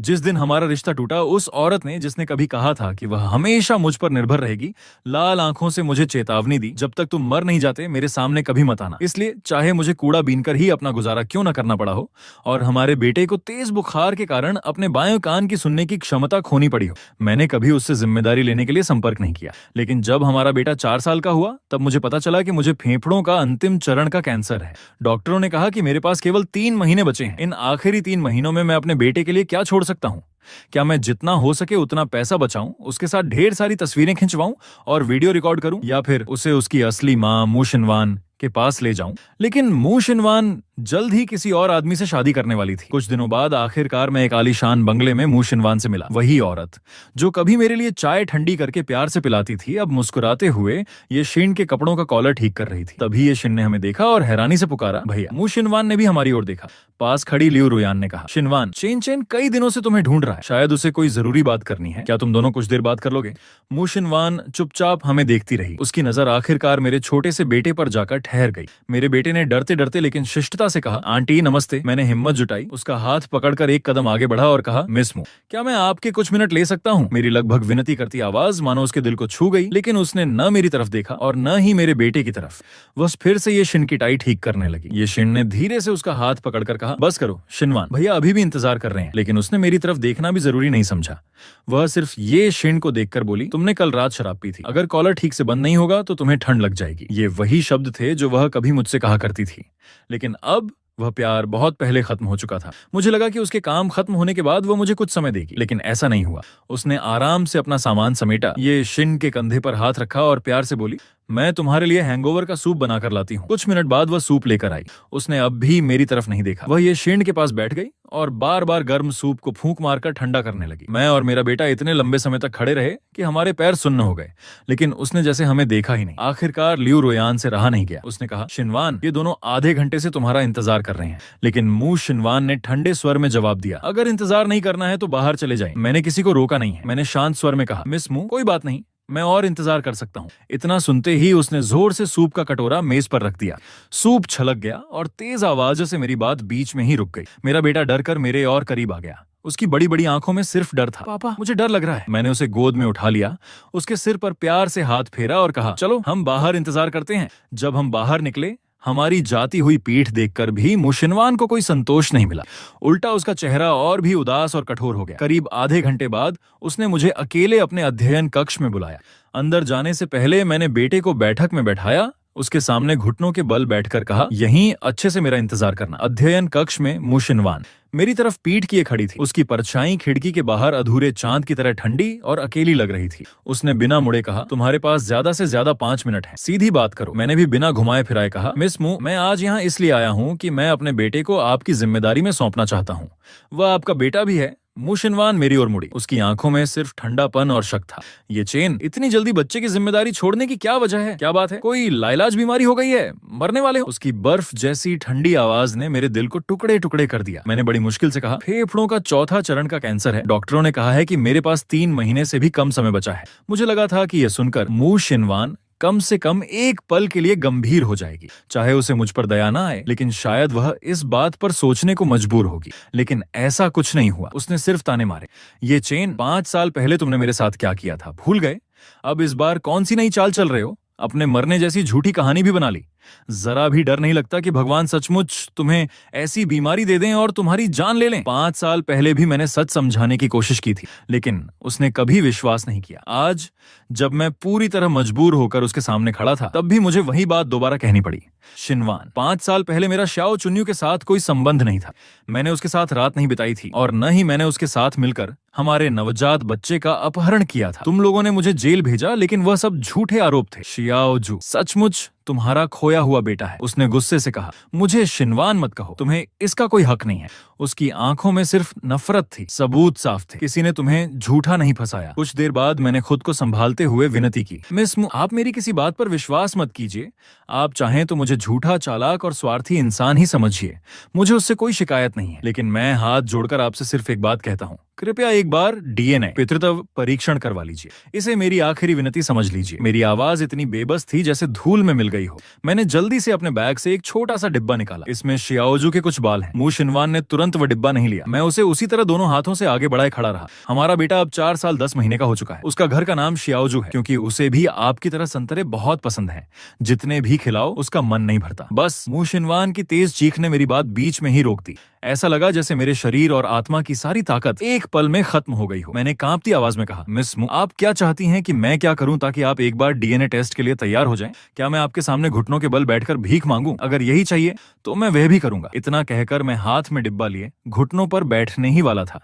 जिस दिन हमारा रिश्ता टूटा, उस औरत ने जिसने कभी कहा था कि वह हमेशा मुझ पर निर्भर रहेगी, लाल आंखों से मुझे चेतावनी दी, जब तक तुम मर नहीं जाते मेरे सामने कभी मत आना। इसलिए चाहे मुझे कूड़ा बीनकर ही अपना गुजारा क्यों न करना पड़ा हो और हमारे बेटे को तेज बुखार के कारण अपने बाएं कान की सुनने की क्षमता खोनी पड़ी हो, मैंने कभी उससे जिम्मेदारी लेने के लिए संपर्क नहीं किया। लेकिन जब हमारा बेटा 4 साल का हुआ, तब मुझे पता चला कि मुझे फेफड़ों का अंतिम चरण का कैंसर है। डॉक्टरों ने कहा कि मेरे पास केवल 3 महीने बचे हैं। इन आखिरी 3 महीनों में मैं अपने बेटे के लिए क्या छोड़ सकता हूँ? क्या मैं जितना हो सके उतना पैसा बचाऊं, उसके साथ ढेर सारी तस्वीरें खिंचवाऊं और वीडियो रिकॉर्ड करूं, या फिर उसे उसकी असली मां मूशिनवान के पास ले जाऊं? लेकिन मूशिनवान जल्द ही किसी और आदमी से शादी करने वाली थी। कुछ दिनों बाद आखिरकार मैं एक आलीशान बंगले में मूशिनवान से मिला। वही औरत जो कभी मेरे लिए चाय ठंडी करके प्यार से पिलाती थी, अब मुस्कुराते हुए ये शिन के कपड़ों का कॉलर ठीक कर रही थी। तभी ये शिन ने हमें देखा और हैरानी से पुकारा, भैया। मूशिनवान ने भी हमारी ओर देखा। पास खड़ी लियू रुयान ने कहा, शिनवान, चेन चेन कई दिनों से तुम्हें ढूंढ रहा है, शायद उसे कोई जरूरी बात करनी है। क्या तुम दोनों कुछ देर बात कर लोगे? मूशिनवान चुपचाप हमें देखती रही। उसकी नजर आखिरकार मेरे छोटे से बेटे पर जाकर ठहर गई। मेरे बेटे ने डरते डरते लेकिन शिष्टता से कहा, आंटी नमस्ते। मैंने हिम्मत जुटाई, उसका हाथ पकड़कर एक कदम आगे बढ़ा और कहा, मिस मू, क्या मैं आपके कुछ मिनट ले सकता हूँ? मेरी लगभग विनती करती आवाज मानो उसके दिल को छू गई, लेकिन उसने न मेरी तरफ देखा और न ही मेरे बेटे की तरफ। वह फिर से ये शिन की टाई ठीक करने लगी। ये शिन ने धीरे से उसका हाथ पकड़कर कहा, बस करो शिनवान, भैया अभी भी इंतजार कर रहे हैं। लेकिन उसने मेरी तरफ देखना भी जरूरी नहीं समझा। वह सिर्फ ये शिन को देखकर बोली, तुमने कल रात शराब पी थी, अगर कॉलर ठीक से बंद नहीं होगा तो तुम्हें ठंड लग जाएगी। ये वही शब्द थे जो वह कभी मुझसे कहा करती थी। लेकिन अब वह प्यार बहुत पहले खत्म हो चुका था। मुझे लगा कि उसके काम खत्म होने के बाद वो मुझे कुछ समय देगी, लेकिन ऐसा नहीं हुआ। उसने आराम से अपना सामान समेटा, ये शिन के कंधे पर हाथ रखा और प्यार से बोली, मैं तुम्हारे लिए हैंगओवर का सूप बनाकर लाती हूँ। कुछ मिनट बाद वह सूप लेकर आई। उसने अब भी मेरी तरफ नहीं देखा। वह ये शिन के पास बैठ गई और बार बार गर्म सूप को फूंक मारकर ठंडा करने लगी। मैं और मेरा बेटा इतने लंबे समय तक खड़े रहे कि हमारे पैर सुन्न हो गए, लेकिन उसने जैसे हमें देखा ही नहीं। आखिरकार लियू रोयान से रहा नहीं गया। उसने कहा, शिनवान, ये दोनों आधे घंटे से तुम्हारा इंतजार कर रहे हैं। लेकिन मूशिनवान ने ठंडे स्वर में जवाब दिया, अगर इंतजार नहीं करना है तो बाहर चले जाएं। मैंने किसी को रोका नहीं है। मैंने शांत स्वर में कहा, मिस मू, कोई बात नहीं, मैं और इंतजार कर सकता हूँ। इतना सुनते ही उसने जोर से सूप का कटोरा मेज पर रख दिया। सूप छलक गया और तेज आवाज से मेरी बात बीच में ही रुक गई। मेरा बेटा डरकर मेरे और करीब आ गया। उसकी बड़ी बड़ी आंखों में सिर्फ डर था। पापा, मुझे डर लग रहा है। मैंने उसे गोद में उठा लिया, उसके सिर पर प्यार से हाथ फेरा और कहा, चलो हम बाहर इंतजार करते हैं। जब हम बाहर निकले, हमारी जाती हुई पीठ देखकर भी मूशिनवान को कोई संतोष नहीं मिला। उल्टा उसका चेहरा और भी उदास और कठोर हो गया। करीब आधे घंटे बाद उसने मुझे अकेले अपने अध्ययन कक्ष में बुलाया। अंदर जाने से पहले मैंने बेटे को बैठक में बैठाया, उसके सामने घुटनों के बल बैठकर कहा, यहीं अच्छे से मेरा इंतजार करना। अध्ययन कक्ष में मूशिनवान मेरी तरफ पीठ किए खड़ी थी। उसकी परछाई खिड़की के बाहर अधूरे चांद की तरह ठंडी और अकेली लग रही थी। उसने बिना मुड़े कहा, तुम्हारे पास ज्यादा से ज्यादा 5 मिनट है, सीधी बात करो। मैंने भी बिना घुमाए फिराए कहा, मिस मू, मैं आज यहाँ इसलिए आया हूँ कि मैं अपने बेटे को आपकी जिम्मेदारी में सौंपना चाहता हूँ। वह आपका बेटा भी है। मूशिनवान मेरी ओर मुड़ी। उसकी आंखों में सिर्फ ठंडापन और शक था। ये चेन, इतनी जल्दी बच्चे की जिम्मेदारी छोड़ने की क्या वजह है? क्या बात है? कोई लाइलाज बीमारी हो गई है? मरने वाले हो? उसकी बर्फ जैसी ठंडी आवाज ने मेरे दिल को टुकड़े टुकड़े कर दिया। मैंने बड़ी मुश्किल से कहा, फेफड़ों का 4था चरण का कैंसर है। डॉक्टरों ने कहा है कि मेरे पास 3 महीने से भी कम समय बचा है। मुझे लगा था कि यह सुनकर मूशिनवान कम से कम एक पल के लिए गंभीर हो जाएगी, चाहे उसे मुझ पर दया ना आए, लेकिन शायद वह इस बात पर सोचने को मजबूर होगी। लेकिन ऐसा कुछ नहीं हुआ। उसने सिर्फ ताने मारे, ये चेन, 5 साल पहले तुमने मेरे साथ क्या किया था, भूल गए? अब इस बार कौन सी नई चाल चल रहे हो? अपने मरने जैसी झूठी कहानी भी बना ली। जरा भी डर नहीं लगता कि भगवान सचमुच तुम्हें ऐसी बीमारी दे दें और तुम्हारी जान ले लें? 5 साल पहले भी मैंने सच समझाने की कोशिश की थी, लेकिन उसने कभी विश्वास नहीं किया। आज जब मैं पूरी तरह मजबूर होकर उसके सामने खड़ा था, तब भी मुझे वही बात दोबारा कहनी पड़ी। शिनवान, 5 साल पहले मेरा श्याओ चुन्यू के साथ कोई संबंध नहीं था। मैंने उसके साथ रात नहीं बिताई थी और न ही मैंने उसके साथ मिलकर हमारे नवजात बच्चे का अपहरण किया था। तुम लोगों ने मुझे जेल भेजा, लेकिन वह सब झूठे आरोप थे। शियाओ जू सचमुच तुम्हारा खोया हुआ बेटा है। उसने गुस्से से कहा, मुझे शिनवान मत कहो, तुम्हें इसका कोई हक नहीं है। उसकी आंखों में सिर्फ नफरत थी, सबूत साफ थे। किसी ने तुम्हें झूठा नहीं फंसाया। कुछ देर बाद मैंने खुद को संभालते हुए विनती की, मिस मू, आप मेरी किसी बात पर विश्वास मत कीजिए। आप चाहें तो मुझे झूठा, चालाक और स्वार्थी इंसान ही समझिए। मुझे उससे कोई शिकायत नहीं है, लेकिन मैं हाथ जोड़कर आपसे सिर्फ एक बात कहता हूँ, कृपया एक बार डीएनए पितृत्व परीक्षण करवा लीजिए। इसे मेरी आखिरी विनती समझ लीजिए। मेरी आवाज इतनी बेबस थी जैसे धूल में मिल गई हो। मैंने जल्दी से अपने बैग से एक छोटा सा डिब्बा निकाला। इसमें शियाओजू के कुछ बाल हैं। मूशिनवान ने तुरंत तुरंत वह डिब्बा नहीं लिया। मैं उसे उसी तरह दोनों हाथों से आगे बढ़ाए खड़ा रहा। हमारा बेटा अब 4 साल 10 महीने का हो चुका है। उसका घर का नाम शियाओजू है, क्योंकि उसे भी आपकी तरह संतरे बहुत पसंद हैं। जितने भी खिलाओ उसका मन नहीं भरता। बस मू शिनवान की तेज चीख ने मेरी बात बीच में ही रोक दी। ऐसा लगा जैसे मेरे शरीर और आत्मा की सारी ताकत एक पल में खत्म हो गई हो। मैंने कांपती आवाज में कहा, मिस मू, आप क्या चाहती हैं कि मैं क्या करूं ताकि आप एक बार डीएनए टेस्ट के लिए तैयार हो जाएं? क्या मैं आपके सामने घुटनों के बल बैठकर भीख मांगूं? अगर यही चाहिए तो मैं वह भी करूंगा। इतना कहकर मैं हाथ में डिब्बा लिए घुटनों पर बैठने ही वाला था,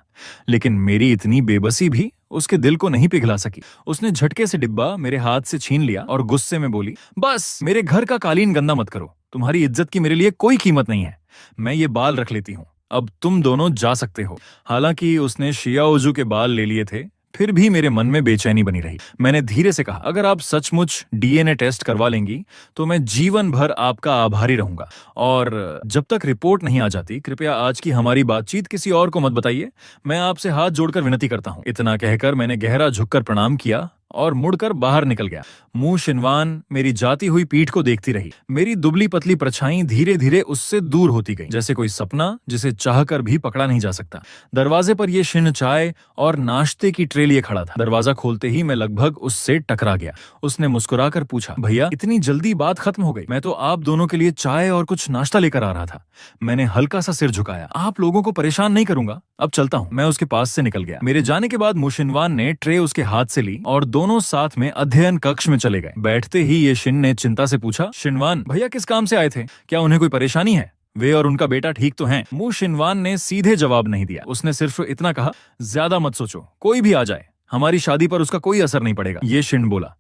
लेकिन मेरी इतनी बेबसी भी उसके दिल को नहीं पिघला सकी। उसने झटके से डिब्बा मेरे हाथ से छीन लिया और गुस्से में बोली, बस मेरे घर का कालीन गंदा मत करो। तुम्हारी इज्जत की मेरे लिए कोई कीमत नहीं है। मैं ये बाल रख लेती हूँ, अब तुम दोनों जा सकते हो। हालांकि उसने शियाओजू के बाल ले लिए थे, फिर भी मेरे मन में बेचैनी बनी रही। मैंने धीरे से कहा, अगर आप सचमुच डीएनए टेस्ट करवा लेंगी तो मैं जीवन भर आपका आभारी रहूंगा, और जब तक रिपोर्ट नहीं आ जाती कृपया आज की हमारी बातचीत किसी और को मत बताइए। मैं आपसे हाथ जोड़कर विनती करता हूं। इतना कहकर मैंने गहरा झुककर प्रणाम किया और मुड़कर बाहर निकल गया। मू शिनवान मेरी जाती हुई पीठ को देखती रही। मेरी दुबली पतली परछाई धीरे धीरे उससे दूर होती गई, जैसे कोई सपना जिसे चाहकर भी पकड़ा नहीं जा सकता। दरवाजे पर यह शिन चाय और नाश्ते की ट्रे लिए खड़ा था। दरवाजा खोलते ही मैं लगभग उससे टकरा गया। उसने मुस्कुराकर पूछा, भैया इतनी जल्दी बात खत्म हो गई? मैं तो आप दोनों के लिए चाय और कुछ नाश्ता लेकर आ रहा था। मैंने हल्का सा सिर झुकाया। आप लोगों को परेशान नहीं करूंगा, अब चलता हूं। मैं उसके पास से निकल गया। मेरे जाने के बाद मू शिनवान ने ट्रे उसके हाथ से ली और दोनों साथ में अध्ययन कक्ष में चले गए। बैठते ही ये शिन ने चिंता से पूछा, शिनवान भैया किस काम से आए थे? क्या उन्हें कोई परेशानी है? वे और उनका बेटा ठीक तो हैं? मू शिनवान ने सीधे जवाब नहीं दिया। उसने सिर्फ इतना कहा, ज्यादा मत सोचो, कोई भी आ जाए, हमारी शादी पर उसका कोई असर नहीं पड़ेगा। ये शिन बोला,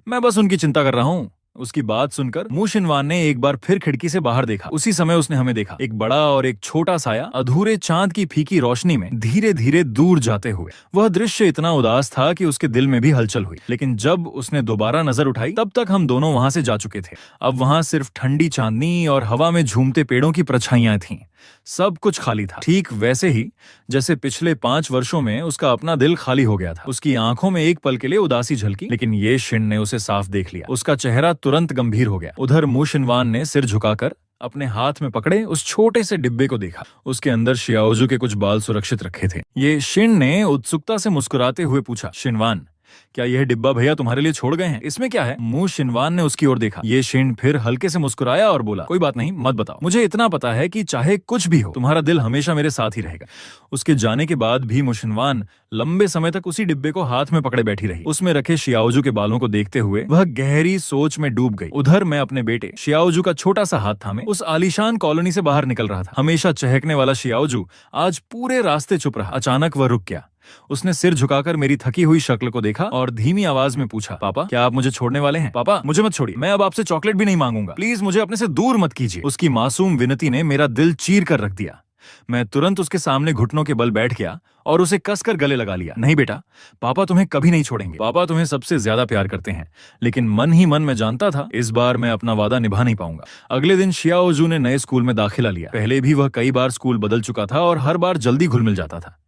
मैं बस उनकी चिंता कर रहा हूँ। उसकी बात सुनकर मू शिनवान ने एक बार फिर खिड़की से बाहर देखा। उसी समय उसने हमें देखा, एक बड़ा और एक छोटा साया अधूरे चांद की फीकी रोशनी में धीरे धीरे दूर जाते हुए। वह दृश्य इतना उदास था कि उसके दिल में भी हलचल हुई, लेकिन जब उसने दोबारा नजर उठाई तब तक हम दोनों वहां से जा चुके थे। अब वहां सिर्फ ठंडी चांदनी और हवा में झूमते पेड़ों की परछाइयां थीं। सब कुछ खाली था, ठीक वैसे ही जैसे पिछले 5 वर्षों में उसका अपना दिल खाली हो गया था। उसकी आंखों में एक पल के लिए उदासी झलकी, लेकिन ये शिन ने उसे साफ देख लिया। उसका चेहरा तुरंत गंभीर हो गया। उधर मू शिनवान ने सिर झुकाकर अपने हाथ में पकड़े उस छोटे से डिब्बे को देखा। उसके अंदर शियाओजू के कुछ बाल सुरक्षित रखे थे। ये शिन ने उत्सुकता से मुस्कुराते हुए पूछा, शिनवान क्या यह डिब्बा भैया तुम्हारे लिए छोड़ गए हैं? इसमें क्या है? मू शिनवान ने उसकी ओर देखा। ये शिन फिर हल्के से मुस्कुराया और बोला, कोई बात नहीं, मत बताओ। मुझे इतना पता है कि चाहे कुछ भी हो तुम्हारा दिल हमेशा मेरे साथ ही रहेगा। उसके जाने के बाद भी मू शिनवान लंबे समय तक उसी डिब्बे को हाथ में पकड़े बैठी रही। उसमें रखे शियाओजू के बालों को देखते हुए वह गहरी सोच में डूब गई। उधर मैं अपने बेटे शियाओजू का छोटा सा हाथ थामे उस आलीशान कॉलोनी से बाहर निकल रहा था। हमेशा चहकने वाला शियाओजू आज पूरे रास्ते चुप रहा। अचानक वह रुक गया। उसने सिर झुकाकर मेरी थकी हुई शक्ल को देखा और धीमी आवाज में पूछा, पापा क्या आप मुझे छोड़ने वाले हैं? पापा मुझे मत छोड़िए, मैं अब आपसे चॉकलेट भी नहीं मांगूंगा, प्लीज मुझे अपने से दूर मत कीजिए। उसकी मासूम विनती ने मेरा दिल चीर कर रख दिया। मैं तुरंत उसके सामने घुटनों के बल बैठ गया और उसे कसकर गले लगा लिया। नहीं बेटा, पापा तुम्हें कभी नहीं छोड़ेंगे। पापा तुम्हें सबसे ज्यादा प्यार करते हैं। लेकिन मन ही मन में जानता था इस बार मैं अपना वादा निभा नहीं पाऊंगा। अगले दिन शियाओजू ने नए स्कूल में दाखिला लिया। पहले भी वह कई बार स्कूल बदल चुका था और हर बार जल्दी घुल मिल जाता था,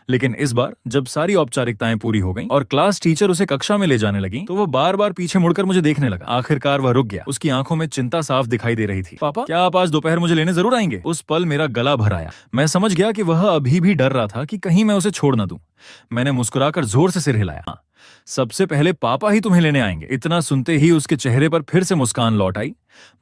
लेकिन इस बार जब सारी औपचारिकताएं पूरी हो गईं और क्लास टीचर उसे कक्षा में ले जाने लगी तो वह बार बार पीछे मुड़कर मुझे देखने लगा। आखिरकार वह रुक गया। उसकी आंखों में चिंता साफ दिखाई दे रही थी। पापा क्या आप आज दोपहर मुझे लेने जरूर आएंगे? उस पल मेरा गला भर आया। मैं समझ गया कि वह अभी भी डर रहा था कि कहीं मैं उसे छोड़ न दूं। मैंने मुस्कुराकर जोर से सिर हिलाया। सबसे पहले पापा ही तुम्हें लेने आएंगे। इतना सुनते ही उसके चेहरे पर फिर से मुस्कान लौट आई,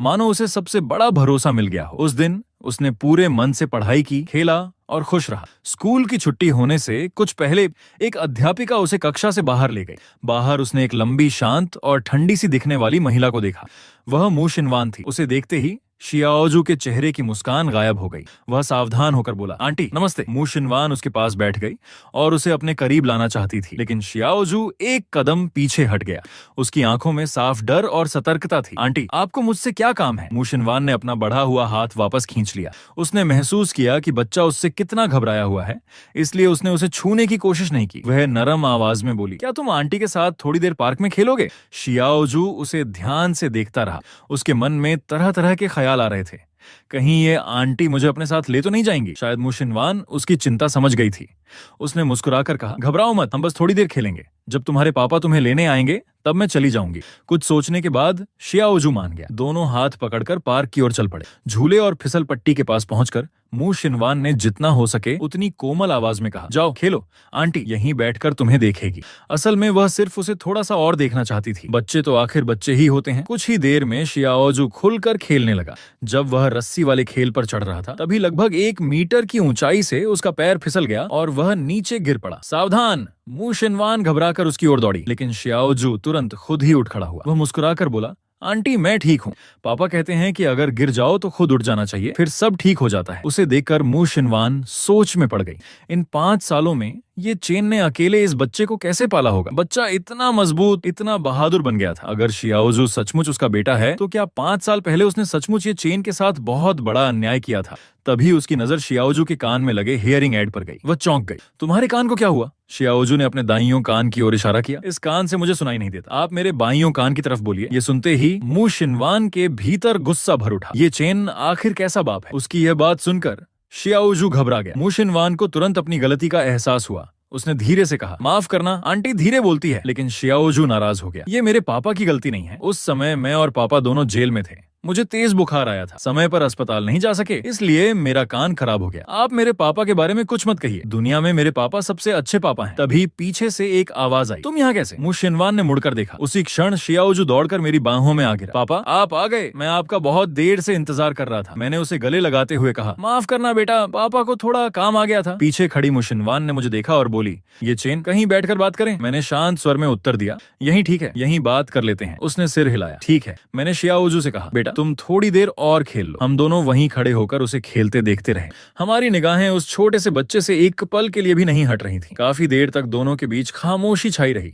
मानो उसे सबसे बड़ा भरोसा मिल गया हो। उस दिन उसने पूरे मन से पढ़ाई की, खेला और खुश रहा। स्कूल की छुट्टी होने से कुछ पहले एक अध्यापिका उसे कक्षा से बाहर ले गई। बाहर उसने एक लंबी, शांत और ठंडी सी दिखने वाली महिला को देखा। वह मू शिनवान थी। उसे देखते ही शियाओजू के चेहरे की मुस्कान गायब हो गई। वह सावधान होकर बोला, आंटी नमस्ते। मू शिनवान उसके पास बैठ गई और उसे अपने करीब लाना चाहती थी, लेकिन शियाओजू एक कदम पीछे हट गया। उसकी आंखों में साफ डर और सतर्कता थी। आंटी आपको मुझसे क्या काम है? मू शिनवान ने अपना बढ़ा हुआ हाथ वापस खींच लिया। उसने महसूस किया कि बच्चा उससे कितना घबराया हुआ है, इसलिए उसने उसे छूने की कोशिश नहीं की। वह नरम आवाज में बोली, क्या तुम आंटी के साथ थोड़ी देर पार्क में खेलोगे? शियाओजू उसे ध्यान से देखता रहा। उसके मन में तरह तरह के ख्याल आ रहे थे। कहीं ये आंटी मुझे अपने साथ ले तो नहीं जाएंगी। शायद मु शिनवान उसकी चिंता समझ गई थी। उसने मुस्कुराकर कहा, घबराओ मत, हम बस थोड़ी देर खेलेंगे। जब तुम्हारे पापा तुम्हें लेने आएंगे तब मैं चली जाऊंगी। कुछ सोचने के बाद शियाओजू मान गया। दोनों हाथ पकड़कर पार्क की ओर चल पड़े। झूले और फिसल पट्टी के पास पहुंचकर मु शिनवान ने जितना हो सके उतनी कोमल आवाज में कहा, जाओ खेलो, आंटी यहीं बैठकर तुम्हें देखेगी। असल में वह सिर्फ उसे थोड़ा सा और देखना चाहती थी। बच्चे तो आखिर बच्चे ही होते हैं। कुछ ही देर में शियाओजू खुलकर खेलने लगा। जब वह रस्सी वाले खेल पर चढ़ रहा था तभी लगभग 1 मीटर की ऊंचाई से उसका पैर फिसल गया और वह नीचे गिर पड़ा। सावधान! मु शिनवान घबराकर उसकी ओर दौड़ी, लेकिन शियाओजू तुरंत खुद ही उठ खड़ा हुआ। वह मुस्कुराकर बोला, आंटी मैं ठीक हूँ। पापा कहते हैं कि अगर गिर जाओ तो खुद उठ जाना चाहिए, फिर सब ठीक हो जाता है। उसे देखकर मु शिनवान सोच में पड़ गई। इन 5 सालों में ये चेन ने अकेले इस बच्चे को कैसे पाला होगा? बच्चा इतना मजबूत, इतना बहादुर बन गया था। अगर शियाओजू सचमुच उसका बेटा है तो क्या 5 साल पहले उसने सचमुच ये चेन के साथ बहुत बड़ा अन्याय किया था? तभी उसकी नजर शियाओजू के कान में लगे हियरिंग एड पर गई। वह चौंक गई। तुम्हारे कान को क्या हुआ? शियाओजू ने अपने दाइयों कान की ओर इशारा किया। इस कान से मुझे सुनाई नहीं देता, आप मेरे बाइयों कान की तरफ बोलिए। ये सुनते ही मु शिनवान के भीतर गुस्सा भर उठा। ये चेन आखिर कैसा बाप है? उसकी यह बात सुनकर शियाओजू घबरा गया। मु शिनवान को तुरंत अपनी गलती का एहसास हुआ। उसने धीरे से कहा, माफ करना आंटी, धीरे बोलती है। लेकिन शियाओजू नाराज हो गया। ये मेरे पापा की गलती नहीं है। उस समय मैं और पापा दोनों जेल में थे। मुझे तेज बुखार आया था, समय पर अस्पताल नहीं जा सके, इसलिए मेरा कान खराब हो गया। आप मेरे पापा के बारे में कुछ मत कहिए। दुनिया में मेरे पापा सबसे अच्छे पापा हैं। तभी पीछे से एक आवाज आई, तुम यहाँ कैसे? मु शिनवान ने मुड़कर देखा। उसी क्षण शियाओजू दौड़कर मेरी बाहों में आ गिरा। पापा आप आ गए, मैं आपका बहुत देर से इंतजार कर रहा था। मैंने उसे गले लगाते हुए कहा, माफ करना बेटा, पापा को थोड़ा काम आ गया था। पीछे खड़ी मु शिनवान ने मुझे देखा और बोली, ये चेन कहीं बैठकर बात करें? मैंने शांत स्वर में उत्तर दिया, यही ठीक है, यहीं बात कर लेते हैं। उसने सिर हिलाया। ठीक है। मैंने शियाओजू से कहा, बेटा तुम थोड़ी देर और खेल लो। हम दोनों वहीं खड़े होकर उसे खेलते देखते रहे। हमारी निगाहें उस छोटे से बच्चे से एक पल के लिए भी नहीं हट रही थी। काफी देर तक दोनों के बीच खामोशी छाई रही।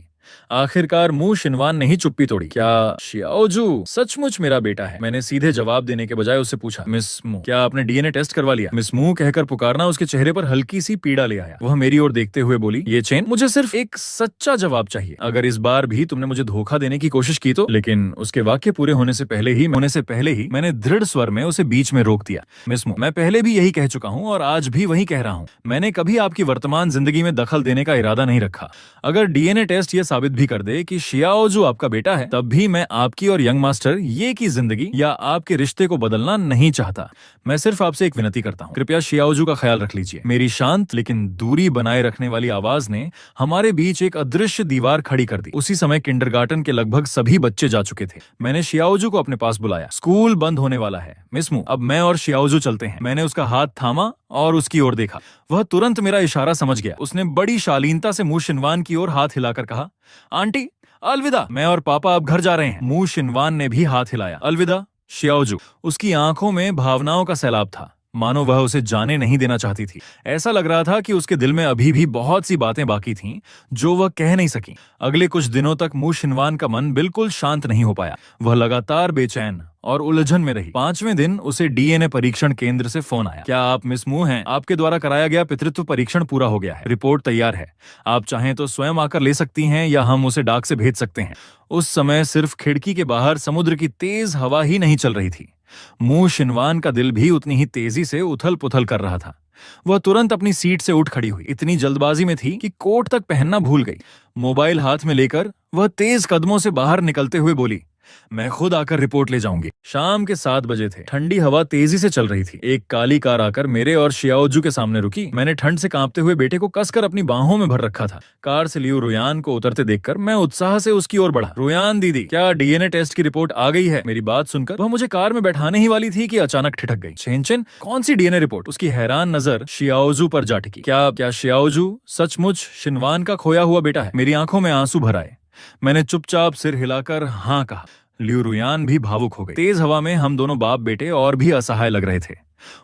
आखिरकार मु शिनवान ने ही चुप्पी तोड़ी। क्या शियाओजू सचमुच मेरा बेटा है? मैंने सीधे जवाब देने के बजाय उससे पूछा, मिस मु, क्या आपने डीएनए टेस्ट करवा लिया? मिस मु कहकर पुकारना उसके चेहरे पर हल्की सी पीड़ा ले आया। वह मेरी ओर देखते हुए बोली, ये चेन, मुझे सिर्फ एक सच्चा जवाब चाहिए। अगर इस बार भी तुमने मुझे धोखा देने की कोशिश की तो। लेकिन उसके वाक्य पूरे होने से पहले ही मैंने दृढ़ स्वर में उसे बीच में रोक दिया। मिस मु, मैं पहले भी यही कह चुका हूँ और आज भी वही कह रहा हूँ। मैंने कभी आपकी वर्तमान जिंदगी में दखल देने का इरादा नहीं रखा। अगर डीएनए टेस्ट ये साबित भी कर दे कि शियाओजू आपका बेटा है, तब भी मैं आपकी और यंग मास्टर ये की जिंदगी या आपके रिश्ते को बदलना नहीं चाहता। मैं सिर्फ आपसे एक विनती करता हूँ, कृपया शियाओजू का ख्याल रख लीजिए। मेरी शांत लेकिन दूरी बनाए रखने वाली आवाज ने हमारे बीच एक अदृश्य दीवार खड़ी कर दी। उसी समय किंडरगार्टन के लगभग सभी बच्चे जा चुके थे। मैंने शियाओजू को अपने पास बुलाया। स्कूल बंद होने वाला है मिस मु, अब मैं और शियाओजू चलते हैं। मैंने उसका हाथ थामा और उसकी ओर देखा। वह तुरंत मेरा इशारा समझ गया। उसने बड़ी शालीनता से मु शिनवान की ओर हाथ हिलाकर कहा, आंटी अलविदा, मैं और पापा अब घर जा रहे हैं। मु शिनवान ने भी हाथ हिलाया। अलविदा शियाओजू। उसकी आंखों में भावनाओं का सैलाब था, मानो वह उसे जाने नहीं देना चाहती थी। ऐसा लग रहा था कि उसके दिल में अभी भी बहुत सी बातें बाकी थीं जो वह कह नहीं सकी। अगले कुछ दिनों तक मु शिनवान का मन बिल्कुल शांत नहीं हो पाया। वह लगातार बेचैन और उलझन में रही। 5वें दिन उसे डीएनए परीक्षण केंद्र से फोन आया। क्या आप मिस मु हैं? आपके द्वारा कराया गया पितृत्व परीक्षण पूरा हो गया है, रिपोर्ट तैयार है। आप चाहें तो स्वयं आकर ले सकती हैं या हम उसे डाक से भेज सकते हैं। उस समय सिर्फ खिड़की के बाहर समुद्र की तेज हवा ही नहीं चल रही थी। मु शिनवान का दिल भी उतनी ही तेजी से उथल पुथल कर रहा था। वह तुरंत अपनी सीट से उठ खड़ी हुई। इतनी जल्दबाजी में थी कि कोट तक पहनना भूल गई। मोबाइल हाथ में लेकर वह तेज कदमों से बाहर निकलते हुए बोली, मैं खुद आकर रिपोर्ट ले जाऊंगी। शाम के 7 बजे थे। ठंडी हवा तेजी से चल रही थी। एक काली कार आकर मेरे और शियाओजू के सामने रुकी। मैंने ठंड से कांपते हुए बेटे को कसकर अपनी बाहों में भर रखा था। कार से लियू रुयान को उतरते देखकर मैं उत्साह से उसकी ओर बढ़ा। रुयान दीदी, क्या डीएनए टेस्ट की रिपोर्ट आ गई है? मेरी बात सुनकर वह मुझे कार में बैठाने ही वाली थी कि अचानक ठिठक गई। चेन, कौन सी डीएनए रिपोर्ट? उसकी हैरान नजर शियाओजू पर जा टिकी। क्या शियाओजू सचमुच शिनवान का खोया हुआ बेटा है? मेरी आंखों में आंसू भर आए। मैंने चुपचाप सिर हिलाकर हाँ कहा। लियू रुयान भी भावुक हो गई। तेज हवा में हम दोनों बाप बेटे और भी असहाय लग रहे थे।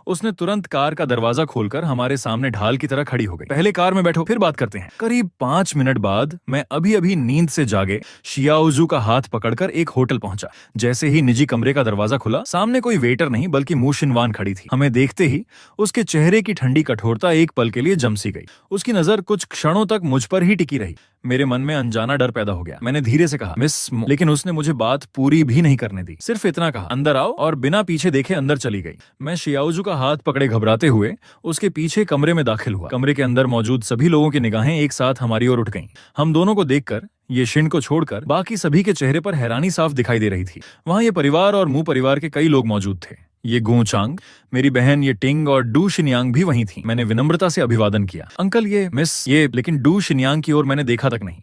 उसने तुरंत कार का दरवाजा खोलकर हमारे सामने ढाल की तरह खड़ी हो गई। पहले कार में बैठो, फिर बात करते हैं। करीब 5 मिनट बाद मैं अभी नींद से जागे शियाओजू का हाथ पकड़कर एक होटल पहुंचा। जैसे ही निजी कमरे का दरवाजा खुला, सामने कोई वेटर नहीं बल्कि मु शिनवान खड़ी थी। हमें देखते ही उसके चेहरे की ठंडी कठोरता एक पल के लिए जम सी गई। उसकी नजर कुछ क्षणों तक मुझ पर ही टिकी रही। मेरे मन में अनजाना डर पैदा हो गया। मैंने धीरे से कहा, मिस मो, लेकिन उसने मुझे बात पूरी भी नहीं करने दी। सिर्फ इतना कहा, अंदर आओ, और बिना पीछे देखे अंदर चली गई। मैं शियाओजू का हाथ पकड़े घबराते हुए उसके पीछे कमरे में दाखिल हुआ। कमरे के अंदर मौजूद सभी लोगों की निगाहें एक साथ हमारी ओर उठ गईं। हम दोनों को देखकर, ये शिन को छोड़कर, बाकी सभी के चेहरे पर हैरानी साफ दिखाई दे रही थी। वहां ये परिवार और मू परिवार के कई लोग मौजूद थे। ये गू चांग, मेरी बहन ये टिंग और डू शिनयांग भी वहीं थी। मैंने विनम्रता से अभिवादन किया, अंकल ये मिस ये, लेकिन डू शिनयांग की ओर मैंने देखा तक नहीं।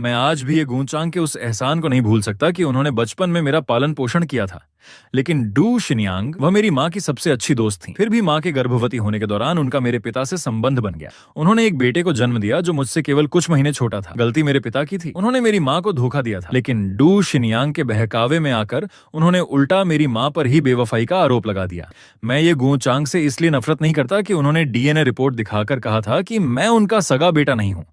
मैं आज भी ये गूंचांग के उस एहसान को नहीं भूल सकता कि उन्होंने बचपन में मेरा पालन पोषण किया था। लेकिन डू शिनयांग, वह मेरी माँ की सबसे अच्छी दोस्त थी। फिर भी माँ के गर्भवती होने के दौरान उनका मेरे पिता से संबंध बन गया। उन्होंने एक बेटे को जन्म दिया जो मुझसे केवल कुछ महीने छोटा था। गलती मेरे पिता की थी, उन्होंने मेरी माँ को धोखा दिया था। लेकिन डू शिनयांग के बहकावे में आकर उन्होंने उल्टा मेरी माँ पर ही बेवफाई का आरोप लगा दिया। मैं ये गूंचांग से इसलिए नफरत नहीं करता कि उन्होंने डीएनए रिपोर्ट दिखाकर कहा था कि मैं उनका सगा बेटा नहीं हूँ।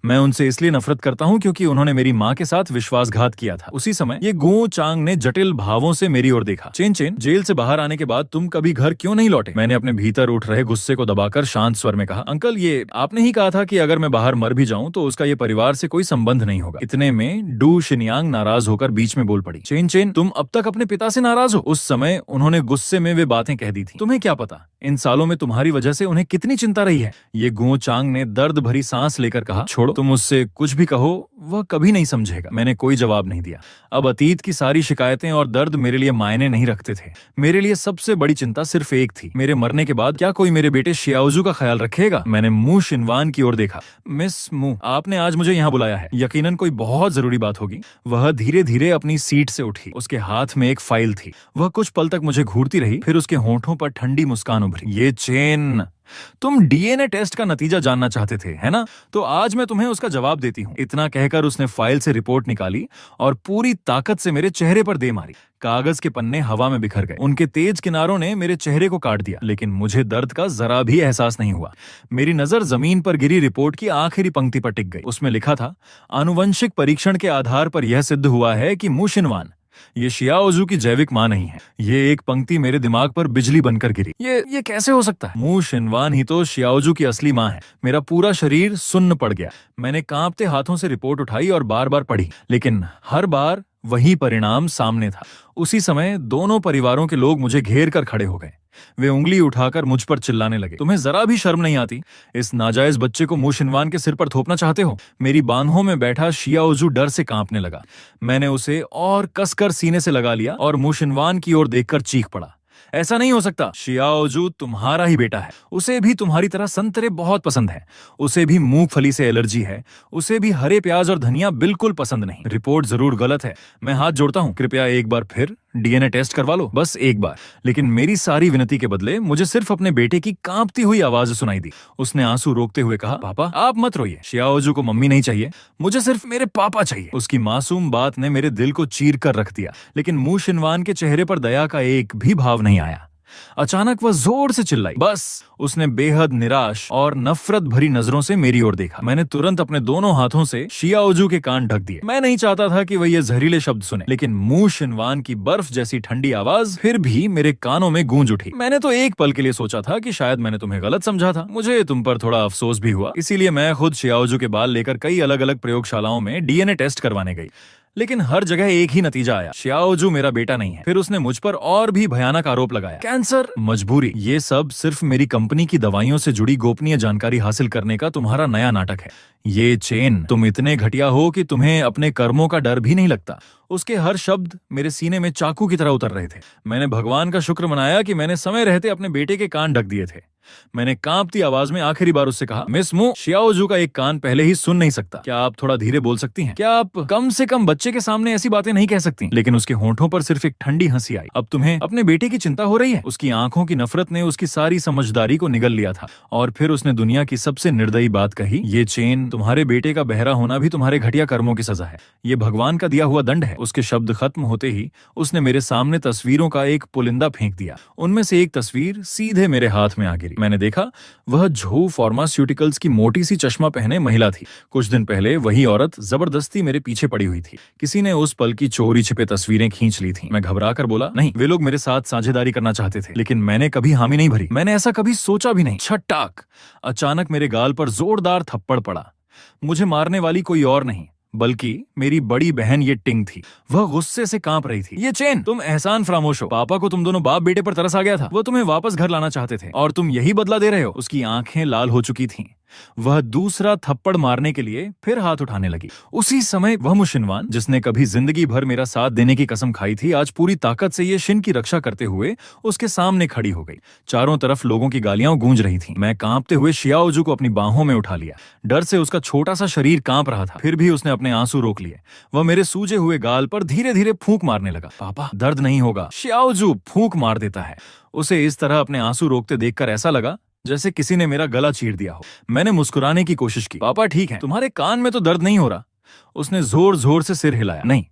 मैं उनसे इसलिए नफरत करता हूँ क्योंकि उन्होंने मेरी माँ के साथ विश्वासघात किया था। उसी समय ये गूंचांग ने जटिल भावों से मेरी ओर देखा। चेन चेन, जेल से बाहर आने के बाद तुम कभी घर क्यों नहीं लौटे? मैंने अपने भीतर उठ रहे गुस्से को दबाकर शांत स्वर में कहा, अंकल ये आपने ही कहा था कि अगर मैं बाहर मर भी जाऊं तो उसका ये परिवार से कोई संबंध नहीं होगा। इतने में डू शिनयांग नाराज होकर बीच में बोल पड़ी, चेन चेन, तुम अब तक अपने पिता से नाराज हो? उस समय उन्होंने गुस्से में वे बातें कह दी थी। तुम्हें क्या पता इन सालों में तुम्हारी वजह से उन्हें कितनी चिंता रही है। ये गूंचांग ने दर्द भरी सांस लेकर कहा, छोड़ो, तुम उससे कुछ भी कहो वह कभी नहीं समझेगा। मैंने कोई जवाब नहीं दिया। अब अतीत की सारी शिकायतें और दर्द मेरे लिए मायने नहीं रखते थे। मेरे लिए सबसे बड़ी चिंता सिर्फ एक थी, मेरे मरने के बाद क्या कोई मेरे बेटे शियाओजू का ख्याल रखेगा? मैंने मू शिनवान की ओर देखा। मिस मू, आपने आज मुझे यहाँ बुलाया है, यकीनन कोई बहुत जरूरी बात होगी। वह धीरे धीरे अपनी सीट से उठी। उसके हाथ में एक फाइल थी। वह कुछ पल तक मुझे घूरती रही, फिर उसके होंठों पर ठंडी मुस्कान उभरी। ये चेन, तुम डीएनए टेस्ट का नतीजा जानना चाहते थे, है ना? तो आज मैं तुम्हें उसका जवाब देती हूँ। इतना कहकर उसने फाइल से रिपोर्ट निकाली और पूरी ताकत से मेरे चेहरे पर दे मारी। कागज के पन्ने हवा में बिखर गए। उनके तेज किनारों ने मेरे चेहरे को काट दिया, लेकिन मुझे दर्द का जरा भी एहसास नहीं हुआ। मेरी नजर जमीन पर गिरी रिपोर्ट की आखिरी पंक्ति पर टिक गई। उसमें लिखा था, आनुवंशिक परीक्षण के आधार पर यह सिद्ध हुआ है कि मू शिनवान ये शियाओजू की जैविक मां नहीं है। ये एक पंक्ति मेरे दिमाग पर बिजली बनकर गिरी। ये कैसे हो सकता है? मू शिनवान ही तो शियाओजू की असली मां है। मेरा पूरा शरीर सुन्न पड़ गया। मैंने कांपते हाथों से रिपोर्ट उठाई और बार बार पढ़ी, लेकिन हर बार वही परिणाम सामने था। उसी समय दोनों परिवारों के लोग मुझे घेर कर खड़े हो गए। वे उंगली उठाकर मुझ पर चिल्लाने लगे, तुम्हें जरा भी शर्म नहीं आती? इस नाजायज बच्चे को मू शिनवान के सिर पर थोपना चाहते हो? मेरी बांहों में बैठा शियाओजू डर से कांपने लगा। मैंने उसे और कसकर सीने से लगा लिया और मू शिनवान की ओर देखकर चीख पड़ा, ऐसा नहीं हो सकता। शियाओजू तुम्हारा ही बेटा है। उसे भी तुम्हारी तरह संतरे बहुत पसंद है। उसे भी मूंगफली से एलर्जी है। उसे भी हरे प्याज और धनिया बिल्कुल पसंद नहीं। रिपोर्ट जरूर गलत है। मैं हाथ जोड़ता हूँ, कृपया एक बार फिर डीएनए टेस्ट करवा लो, बस एक बार। लेकिन मेरी सारी विनती के बदले मुझे सिर्फ अपने बेटे की कांपती हुई आवाज सुनाई दी। उसने आंसू रोकते हुए कहा, पापा आप मत रोइए। शियाओजू को मम्मी नहीं चाहिए, मुझे सिर्फ मेरे पापा चाहिए। उसकी मासूम बात ने मेरे दिल को चीर कर रख दिया, लेकिन मू शिनवान के चेहरे पर दया का एक भी भाव नहीं आया। अचानक वह जोर से चिल्लाई, बस। उसने बेहद निराश और नफरत भरी नजरों से मेरी ओर देखा। मैंने तुरंत अपने दोनों हाथों से शियाओजू के कान ढक दिए। मैं नहीं चाहता था कि वह ये जहरीले शब्द सुने, लेकिन मू शिनवान की बर्फ जैसी ठंडी आवाज फिर भी मेरे कानों में गूंज उठी। मैंने तो एक पल के लिए सोचा था कि शायद मैंने तुम्हें गलत समझा था। मुझे तुम पर थोड़ा अफसोस भी हुआ। इसीलिए मैं खुद शियाओजू के बाल लेकर कई अलग अलग प्रयोगशालाओं में डीएनए टेस्ट करवाने गई, लेकिन हर जगह एक ही नतीजा आया, शियाओजू मेरा बेटा नहीं है। फिर उसने मुझ पर और भी भयानक आरोप लगाया, कैंसर, मजबूरी। ये सब सिर्फ मेरी कंपनी की दवाइयों से जुड़ी गोपनीय जानकारी हासिल करने का तुम्हारा नया नाटक है। ये चेन, तुम इतने घटिया हो कि तुम्हें अपने कर्मों का डर भी नहीं लगता। उसके हर शब्द मेरे सीने में चाकू की तरह उतर रहे थे। मैंने भगवान का शुक्र मनाया कि मैंने समय रहते अपने बेटे के कान ढक दिए थे। मैंने कांपती आवाज में आखिरी बार उससे कहा, मिस मू, शियाओजू का एक कान पहले ही सुन नहीं सकता। क्या आप थोड़ा धीरे बोल सकती हैं? क्या आप कम से कम बच्चे के सामने ऐसी बातें नहीं कह सकती? लेकिन उसके होंठों पर सिर्फ एक ठंडी हंसी आई। अब तुम्हें अपने बेटे की चिंता हो रही है? उसकी आंखों की नफरत ने उसकी सारी समझदारी को निगल लिया था। और फिर उसने दुनिया की सबसे निर्दयी बात कही, ये चेन, तुम्हारे बेटे का बहरा होना भी तुम्हारे घटिया कर्मों की सजा है। ये भगवान का दिया हुआ दंड है। उसके शब्द खत्म होते ही उसने मेरे सामने तस्वीरों का एक पुलिंदा फेंक दिया। उनमें से एक तस्वीर सीधे मेरे हाथ में आ गिरी। मैंने देखा वह झो फार्मास्यूटिकल्स की मोटी सी चश्मा पहने महिला थी। कुछ दिन पहले वही औरत जबरदस्ती मेरे पीछे पड़ी हुई थी। किसी ने उस पल की चोरी छिपे तस्वीरें खींच ली थी। मैं घबरा कर बोला, नहीं, वे लोग मेरे साथ साझेदारी करना चाहते थे, लेकिन मैंने कभी हामी नहीं भरी। मैंने ऐसा कभी सोचा भी नहीं। छट्टाक! अचानक मेरे गाल पर जोरदार थप्पड़ पड़ा। मुझे मारने वाली कोई और नहीं बल्कि मेरी बड़ी बहन ये टिंग थी। वह गुस्से से कांप रही थी। ये चेन, तुम एहसान फरामोश हो। पापा को तुम दोनों बाप बेटे पर तरस आ गया था। वो तुम्हें वापस घर लाना चाहते थे और तुम यही बदला दे रहे हो। उसकी आंखें लाल हो चुकी थीं। वह दूसरा थप्पड़ मारने के लिए फिर हाथ उठाने लगी। उसी समय वह मुशिनवान, जिसने कभी जिंदगी भर मेरा साथ देने की कसम खाई थी, आज पूरी ताकत से ये शिन की रक्षा करते हुए उसके सामने खड़ी हो गई। चारों तरफ लोगों की गालियां गूंज रही थीं। मैं कांपते हुए शियाओजू को अपनी बाहों में उठा लिया। डर से उसका छोटा सा शरीर कांप रहा था, फिर भी उसने अपने आंसू रोक लिए। वह मेरे सूजे हुए गाल पर धीरे धीरे फूंक मारने लगा। पापा, दर्द नहीं होगा। शियाओजू फूंक मार देता है। उसे इस तरह अपने आंसू रोकते देखकर ऐसा लगा जैसे किसी ने मेरा गला चीर दिया हो। मैंने मुस्कुराने की कोशिश की। पापा ठीक है, तुम्हारे कान में तो दर्द नहीं हो रहा। उसने जोर जोर से सिर हिलाया। नहीं,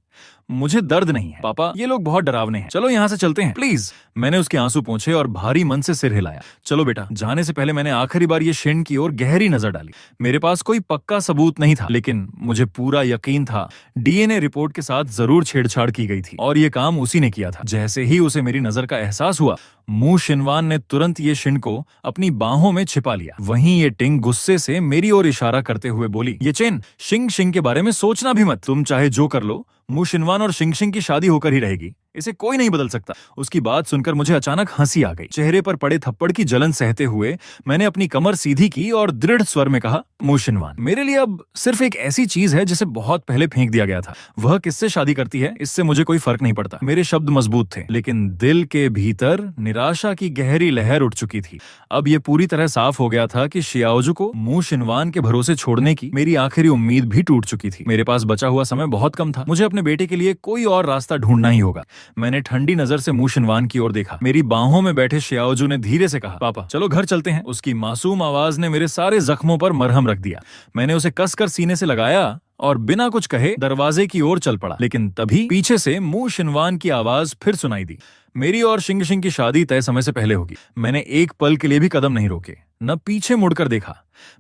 मुझे दर्द नहीं है पापा, ये लोग बहुत डरावने हैं। चलो यहाँ से चलते हैं प्लीज। मैंने उसके आंसू पोंछे और भारी मन से सिर हिलाया। चलो बेटा। जाने से पहले मैंने आखिरी बार ये शिन की ओर गहरी नजर डाली। मेरे पास कोई पक्का सबूत नहीं था, लेकिन मुझे पूरा यकीन था डीएनए रिपोर्ट के साथ जरूर छेड़छाड़ की गई थी और ये काम उसी ने किया था। जैसे ही उसे मेरी नजर का एहसास हुआ, मू शिनवान ने तुरंत ये शिन को अपनी बाहों में छिपा लिया। वहीं ये टिंग गुस्से से मेरी ओर इशारा करते हुए बोली, ये चेन, शिंग शिंग के बारे में सोचना भी मत। तुम चाहे जो कर लो, मू शिनवान और शिंग शिंग की शादी होकर ही रहेगी। इसे कोई नहीं बदल सकता। उसकी बात सुनकर मुझे अचानक हंसी आ गई। चेहरे पर पड़े थप्पड़ की जलन सहते हुए मैंने अपनी कमर सीधी की और दृढ़ स्वर में कहा, मू शिनवान, मेरे लिए अब सिर्फ एक ऐसी चीज है जिसे बहुत पहले फेंक दिया गया था। वह किससे शादी करती है, इससे मुझे कोई फर्क नहीं पड़ता। मेरे शब्द मजबूत थे, लेकिन दिल के भीतर निराशा की गहरी लहर उठ चुकी थी। अब यह पूरी तरह साफ हो गया था कि शियाओजू को मू शिनवान के भरोसे छोड़ने की मेरी आखिरी उम्मीद भी टूट चुकी थी। मेरे पास बचा हुआ समय बहुत कम था। मुझे अपने बेटे के लिए कोई और रास्ता ढूंढना ही होगा। मैंने ठंडी नजर से मू शिनवान की ओर देखा। मेरी बाहों में बैठे शियाओजू ने धीरे से कहा, पापा चलो घर चलते हैं। उसकी मासूम आवाज ने मेरे सारे जख्मों पर मरहम रख दिया। मैंने उसे कसकर सीने से लगाया और बिना कुछ कहे दरवाजे की ओर चल पड़ा। लेकिन तभी पीछे से मू शिनवान की आवाज फिर सुनाई दी, मेरी और शिंग शिंग की शादी तय समय से पहले होगी। मैंने एक पल के लिए भी कदम नहीं रोके, न पीछे मुड़कर देखा।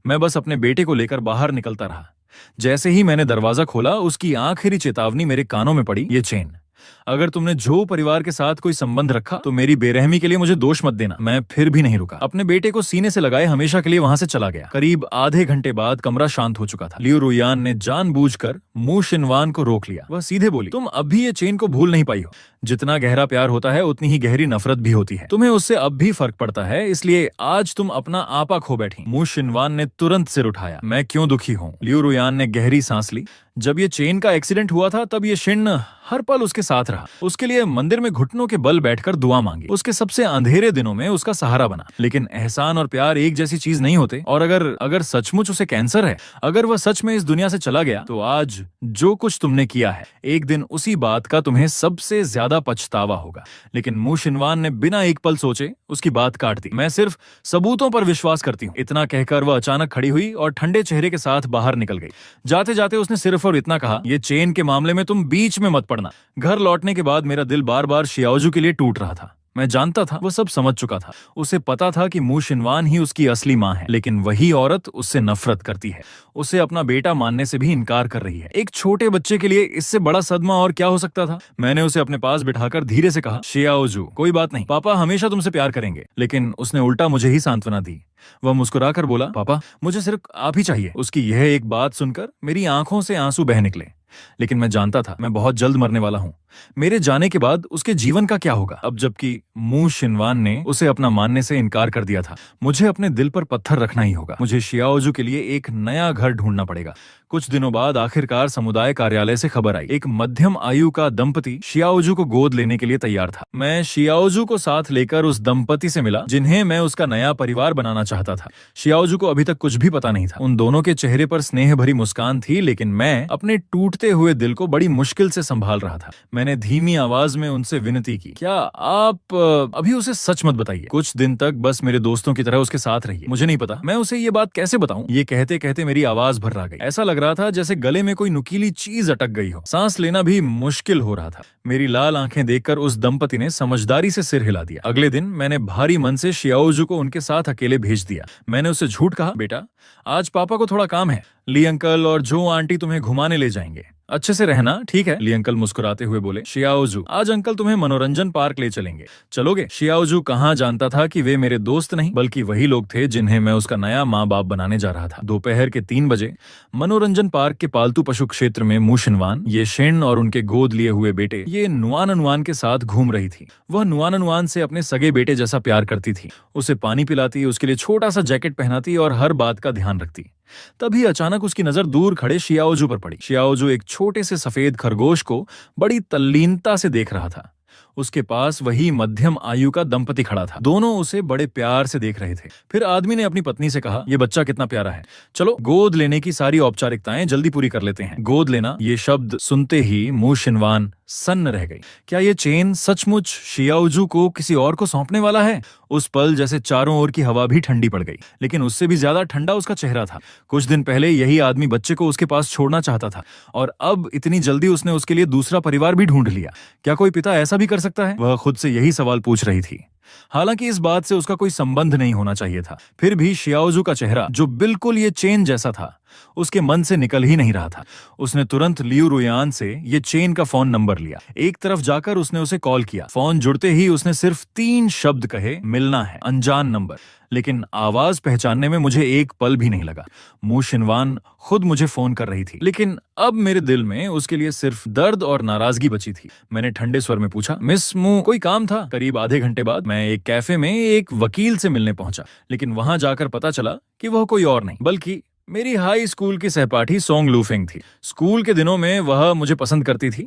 मैं बस अपने बेटे को लेकर बाहर निकलता रहा। जैसे ही मैंने दरवाजा खोला, उसकी आखिरी चेतावनी मेरे कानों में पड़ी, ये चेन, अगर तुमने जो परिवार के साथ कोई संबंध रखा तो मेरी बेरहमी के लिए मुझे दोष मत देना। मैं फिर भी नहीं रुका। अपने बेटे को सीने से लगाए हमेशा के लिए वहां से चला गया। करीब आधे घंटे बाद कमरा शांत हो चुका था। लियू रुयान ने जानबूझकर मू शिनवान को रोक लिया। वह सीधे बोली, तुम अब भी ये चेन को भूल नहीं पाई हो। जितना गहरा प्यार होता है उतनी ही गहरी नफरत भी होती है। तुम्हें उससे अब भी फर्क पड़ता है, इसलिए आज तुम अपना आपा खो बैठी। मू शिनवान ने तुरंत सिर उठाया। मैं क्यों दुखी हूँ? लियू रुयान ने गहरी सांस ली। जब ये चेन का एक्सीडेंट हुआ था तब ये शिन हर पल उसके साथ रहा। उसके लिए मंदिर में घुटनों के बल बैठकर दुआ मांगी। उसके सबसे अंधेरे दिनों में उसका सहारा बना। लेकिन एहसान और प्यार एक जैसी चीज नहीं होते। और अगर सचमुच उसे कैंसर है, अगर वह सच में इस दुनिया से चला गया, तो आज जो कुछ तुमने किया है, एक दिन उसी बात का तुम्हें सबसे ज्यादा पछतावा होगा। लेकिन मू शिनवान ने बिना एक पल सोचे उसकी बात काट दी। मैं सिर्फ सबूतों पर विश्वास करती हूँ। इतना कहकर वह अचानक खड़ी हुई और ठंडे चेहरे के साथ बाहर निकल गई। जाते जाते उसने सिर्फ और इतना कहा, ये चेन के मामले में तुम बीच में मत पड़ना। घर लौटने के बाद मेरा दिल बार बार शियाओजू के लिए टूट रहा था। मैं जानता था वो सब समझ चुका था। उसे पता था कि मू शिनवान ही उसकी असली माँ है, लेकिन वही औरत उससे नफरत करती है। उसे अपना बेटा मानने से भी इनकार कर रही है। एक छोटे बच्चे के लिए इससे बड़ा सदमा और क्या हो सकता था? मैंने उसे अपने पास बिठाकर धीरे से कहा, शियाओजू, कोई बात नहीं, पापा हमेशा तुमसे प्यार करेंगे। लेकिन उसने उल्टा मुझे ही सांत्वना दी। वह मुस्कुराकर बोला, पापा मुझे सिर्फ आप ही चाहिए। उसकी यह एक बात सुनकर मेरी आंखों से आंसू बह निकले। लेकिन मैं जानता था मैं बहुत जल्द मरने वाला हूँ। मेरे जाने के बाद उसके जीवन का क्या होगा? अब जबकि मू शिनवान ने उसे अपना मानने से इनकार कर दिया था, मुझे अपने दिल पर पत्थर रखना ही होगा। मुझे शियाओजू के लिए एक नया घर ढूंढना पड़ेगा। कुछ दिनों बाद आखिरकार समुदाय कार्यालय से खबर आई। एक मध्यम आयु का दंपति शियाओजू को गोद लेने के लिए तैयार था। मैं शियाओजू को साथ लेकर उस दंपति से मिला, जिन्हें मैं उसका नया परिवार बनाना चाहता था। शियाओजू को अभी तक कुछ भी पता नहीं था। उन दोनों के चेहरे पर स्नेह भरी मुस्कान थी, लेकिन मैं अपने टूटते हुए दिल को बड़ी मुश्किल से संभाल रहा था। मैंने धीमी आवाज में उनसे विनती की, क्या आप अभी उसे सच मत बताइए। कुछ दिन तक बस मेरे दोस्तों की तरह उसके साथ रहिए। मुझे नहीं पता मैं उसे ये बात कैसे बताऊं। ये कहते कहते मेरी आवाज भर्रा गई। ऐसा लग रहा था जैसे गले में कोई नुकीली चीज अटक गई हो। सांस लेना भी मुश्किल हो रहा था। मेरी लाल आंखें देखकर उस दंपति ने समझदारी से सिर हिला दिया। अगले दिन मैंने भारी मन से शियाओजू को उनके साथ अकेले भेज दिया। मैंने उससे झूठ कहा, बेटा आज पापा को थोड़ा काम है, ली अंकल और जो आंटी तुम्हें घुमाने ले जाएंगे। अच्छे से रहना, ठीक है? ली अंकल मुस्कुराते हुए बोले। शियाओजू, आज अंकल तुम्हें मनोरंजन पार्क ले चलेंगे, चलोगे? शियाओजू कहाँ जानता था कि वे मेरे दोस्त नहीं बल्कि वही लोग थे जिन्हें मैं उसका नया माँ बाप बनाने जा रहा था। दोपहर के 3 बजे मनोरंजन पार्क के पालतू पशु क्षेत्र में मूशिनवान, ये शेन और उनके गोद लिए हुए बेटे, ये नुआन के साथ घूम रही थी। वह नुआन से अपने सगे बेटे जैसा प्यार करती थी, उसे पानी पिलाती, उसके लिए छोटा सा जैकेट पहनाती और हर बात का ध्यान रखती। तभी अचानक उसकी नजर दूर खड़े शियाओजू पर पड़ी। शियाओजू एक छोटे से सफेद खरगोश को बड़ी तल्लीनता से देख रहा था। उसके पास वही मध्यम आयु का दंपति खड़ा था। दोनों उसे बड़े प्यार से देख रहे थे। फिर आदमी ने अपनी पत्नी से कहा, ये बच्चा कितना प्यारा है, चलो गोद लेने की सारी औपचारिकताएं जल्दी पूरी कर लेते हैं। गोद लेना, ये शब्द सुनते ही मूशिनवान सन्न रह गई। क्या ये चेन सचमुच शियाओजू को किसी और को सौंपने वाला है? उस पल जैसे चारों ओर की हवा भी ठंडी पड़ गई, लेकिन उससे भी ज्यादा ठंडा उसका चेहरा था। कुछ दिन पहले यही आदमी बच्चे को उसके पास छोड़ना चाहता था और अब इतनी जल्दी उसने उसके लिए दूसरा परिवार भी ढूंढ लिया। क्या कोई पिता ऐसा भी कर सकता है? वह खुद से यही सवाल पूछ रही थी। हालांकि इस बात से उसका कोई संबंध नहीं होना चाहिए था, फिर भी शियाओजू का चेहरा जो बिल्कुल ये चेन जैसा था, उसके मन से निकल ही नहीं रहा था। उसने तुरंत लियू रुयान से ये चेन का फोन नंबर लिया। एक तरफ जाकर उसने उसे कॉल किया। फोन जुड़ते ही उसने सिर्फ 3 शब्द कहे, मिलना है, अनजान नंबर। लेकिन आवाज पहचानने में मुझे एक पल भी नहीं लगा। मूशिनवान खुद मुझे फोन कर रही थी, लेकिन अब मेरे दिल में उसके लिए सिर्फ दर्द और नाराजगी बची थी। मैंने ठंडे स्वर में पूछा, मिस मू, कोई काम था? करीब आधे घंटे बाद मैं एक कैफे में एक वकील से मिलने पहुंचा, लेकिन वहां जाकर पता चला कि वह कोई और नहीं बल्कि मेरी हाई स्कूल की सहपाठी सोंग लूफेंग थी। स्कूल के दिनों में वह मुझे पसंद करती थी,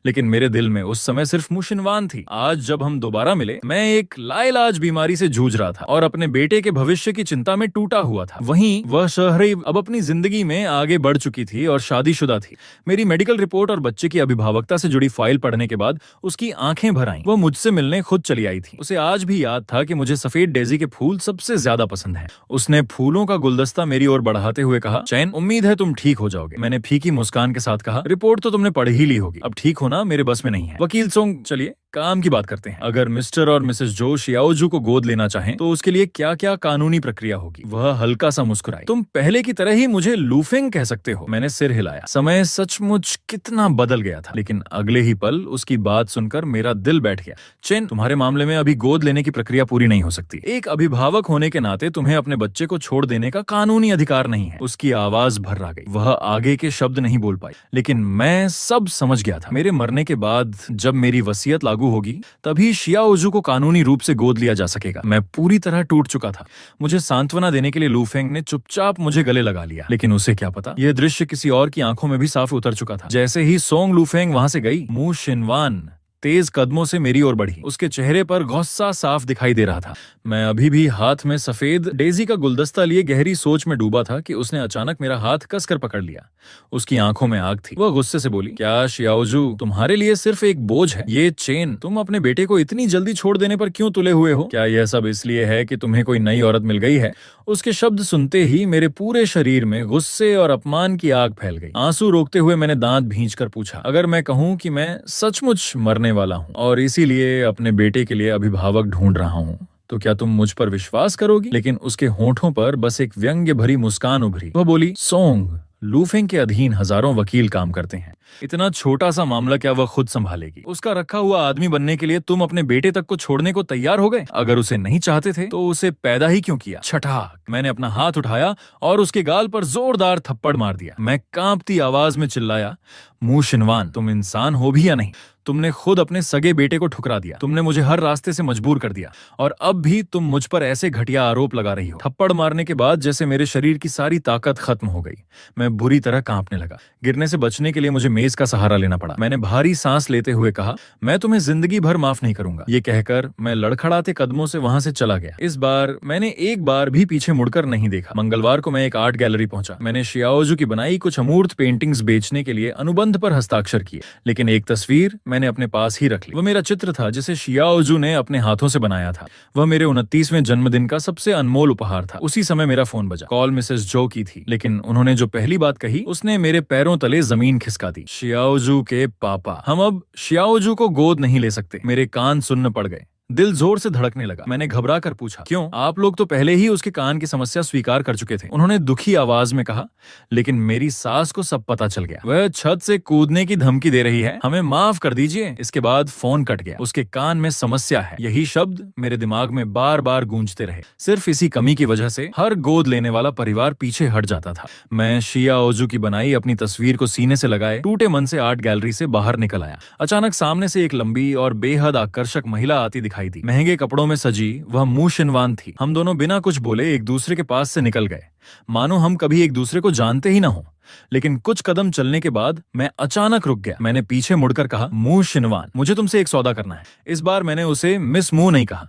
लेकिन मेरे दिल में उस समय सिर्फ मूशिनवान थी। आज जब हम दोबारा मिले, मैं एक लाइलाज बीमारी से जूझ रहा था और अपने बेटे के भविष्य की चिंता में टूटा हुआ था। वहीं वह शहरी अब अपनी जिंदगी में आगे बढ़ चुकी थी और शादीशुदा थी। मेरी मेडिकल रिपोर्ट और बच्चे की अभिभावकता से जुड़ी फाइल पढ़ने के बाद उसकी आंखें भर आईं। वह मुझसे मिलने खुद चली आई थी। उसे आज भी याद था कि मुझे सफेद डेजी के फूल सबसे ज्यादा पसंद है। उसने फूलों का गुलदस्ता मेरी ओर बढ़ाते हुए कहा, चैन, उम्मीद है तुम ठीक हो जाओगे। मैंने फीकी मुस्कान के साथ कहा, रिपोर्ट तो तुमने पढ़ ही ली होगी, अब ठीक होना मेरे बस में नहीं है। वकील सोंग, चलिए काम की बात करते हैं। अगर मिस्टर और मिसेस जो शियाओजू को गोद लेना चाहें तो उसके लिए क्या क्या कानूनी प्रक्रिया होगी? वह हल्का सा मुस्कुराई। तुम पहले की तरह ही मुझे लूफेंग कह सकते हो। मैंने सिर हिलाया। समय सचमुच कितना बदल गया था, लेकिन अगले ही पल उसकी बात सुनकर मेरा दिल बैठ गया। चेन, तुम्हारे मामले में अभी गोद लेने की प्रक्रिया पूरी नहीं हो सकती। एक अभिभावक होने के नाते तुम्हें अपने बच्चे को छोड़ देने का कानूनी अधिकार नहीं है। उसकी आवाज भर्रा गई। वह आगे के शब्द नहीं बोल पाई, लेकिन मैं सब समझ गया था। मेरे मरने के बाद जब मेरी वसीयत लागू होगी, तभी शियाओजू को कानूनी रूप से गोद लिया जा सकेगा। मैं पूरी तरह टूट चुका था। मुझे सांत्वना देने के लिए लूफेंग ने चुपचाप मुझे गले लगा लिया, लेकिन उसे क्या पता, यह दृश्य किसी और की आंखों में भी साफ उतर चुका था। जैसे ही सोंग लूफेंग वहां से गई, मूशिनवान तेज कदमों से मेरी ओर बढ़ी। उसके चेहरे पर गुस्सा साफ दिखाई दे रहा था। मैं अभी भी हाथ में सफेद डेजी का गुलदस्ता लिए गहरी सोच में डूबा था कि उसने अचानक मेरा हाथ कसकर पकड़ लिया। उसकी आंखों में आग थी। वह गुस्से से बोली, क्या शियाओजू तुम्हारे लिए सिर्फ एक बोझ है? ये चेन, तुम अपने बेटे को इतनी जल्दी छोड़ देने पर क्यों तुले हुए हो? क्या यह सब इसलिए है कि तुम्हें कोई नई औरत मिल गई है? उसके शब्द सुनते ही मेरे पूरे शरीर में गुस्से और अपमान की आग फैल गई। आंसू रोकते हुए मैंने दांत भींचकर पूछा, अगर मैं कहूं कि मैं सचमुच मरने वाला हूं और इसीलिए अपने बेटे के लिए अभिभावक ढूंढ रहा हूं, तो क्या तुम मुझ पर विश्वास करोगी? लेकिन उसके होंठों पर बस एक व्यंग्य भरी मुस्कान उभरी। वह बोली, सोंग, लूफेंग के अधीन हजारों वकील काम करते हैं। इतना छोटा सा मामला क्या वह खुद संभालेगी? उसका रखा हुआ आदमी बनने के लिए तुम अपने बेटे तक को छोड़ने को तैयार हो गए? अगर उसे नहीं चाहते थे तो उसे पैदा ही क्यों किया? छठाक, मैंने अपना हाथ उठाया और उसके गाल पर जोरदार थप्पड़ मार दिया। मैं कांपती आवाज में चिल्लाया, मूशिनवान, तुम इंसान हो भी या नहीं? तुमने खुद अपने सगे बेटे को ठुकरा दिया। तुमने मुझे हर रास्ते से मजबूर कर दिया और अब भी तुम मुझ पर ऐसे घटिया आरोप लगा रही हो। थप्पड़ मारने के बाद जैसे मेरे शरीर की सारी ताकत खत्म हो गई। मैं बुरी तरह कांपने लगा। गिरने से बचने के लिए मुझे मेज का सहारा लेना पड़ा। मैंने भारी सांस लेते हुए कहा, मैं तुम्हें जिंदगी भर माफ नहीं करूंगा। ये कहकर मैं लड़खड़ाते कदमों से वहां से चला गया। इस बार मैंने एक बार भी पीछे मुड़कर नहीं देखा। मंगलवार को मैं एक आर्ट गैलरी पहुंचा। मैंने शियाओजू की बनाई कुछ अमूर्त पेंटिंग्स बेचने के लिए अनुबंध पर हस्ताक्षर किए, लेकिन एक तस्वीर मैंने अपने पास ही रख ली। वह मेरा चित्र था जिसे शियाओजू ने अपने हाथों से बनाया था। वह मेरे 29वें जन्मदिन का सबसे अनमोल उपहार था। उसी समय मेरा फोन बजा। कॉल मिसेस जो की थी, लेकिन उन्होंने जो पहली बात कही उसने मेरे पैरों तले जमीन खिसका दी। शियाओजू के पापा। हम अब शियाओजू को गोद नहीं ले सकते। मेरे कान सुन्न पड़ गए। दिल जोर से धड़कने लगा। मैंने घबरा कर पूछा, क्यों? आप लोग तो पहले ही उसके कान की समस्या स्वीकार कर चुके थे। उन्होंने दुखी आवाज में कहा, लेकिन मेरी सास को सब पता चल गया। वह छत से कूदने की धमकी दे रही है। हमें माफ कर दीजिए। इसके बाद फोन कट गया। उसके कान में समस्या है, यही शब्द मेरे दिमाग में बार बार गूंजते रहे। सिर्फ इसी कमी की वजह से हर गोद लेने वाला परिवार पीछे हट जाता था। मैं शिया ओजू की बनाई अपनी तस्वीर को सीने से लगाए टूटे मन से आर्ट गैलरी से बाहर निकल आया। अचानक सामने से एक लंबी और बेहद आकर्षक महिला आती दिखाई दी। महंगे कपड़ों में सजी वह मू शिनवान थी। हम दोनों बिना कुछ बोले एक दूसरे के पास से निकल गए, मानो हम कभी एक दूसरे को जानते ही ना हो। लेकिन कुछ कदम चलने के बाद मैं अचानक रुक गया। मैंने पीछे मुड़कर कहा, मू शिनवान, मुझे तुमसे एक सौदा करना है। इस बार मैंने उसे मिस मू नहीं कहा।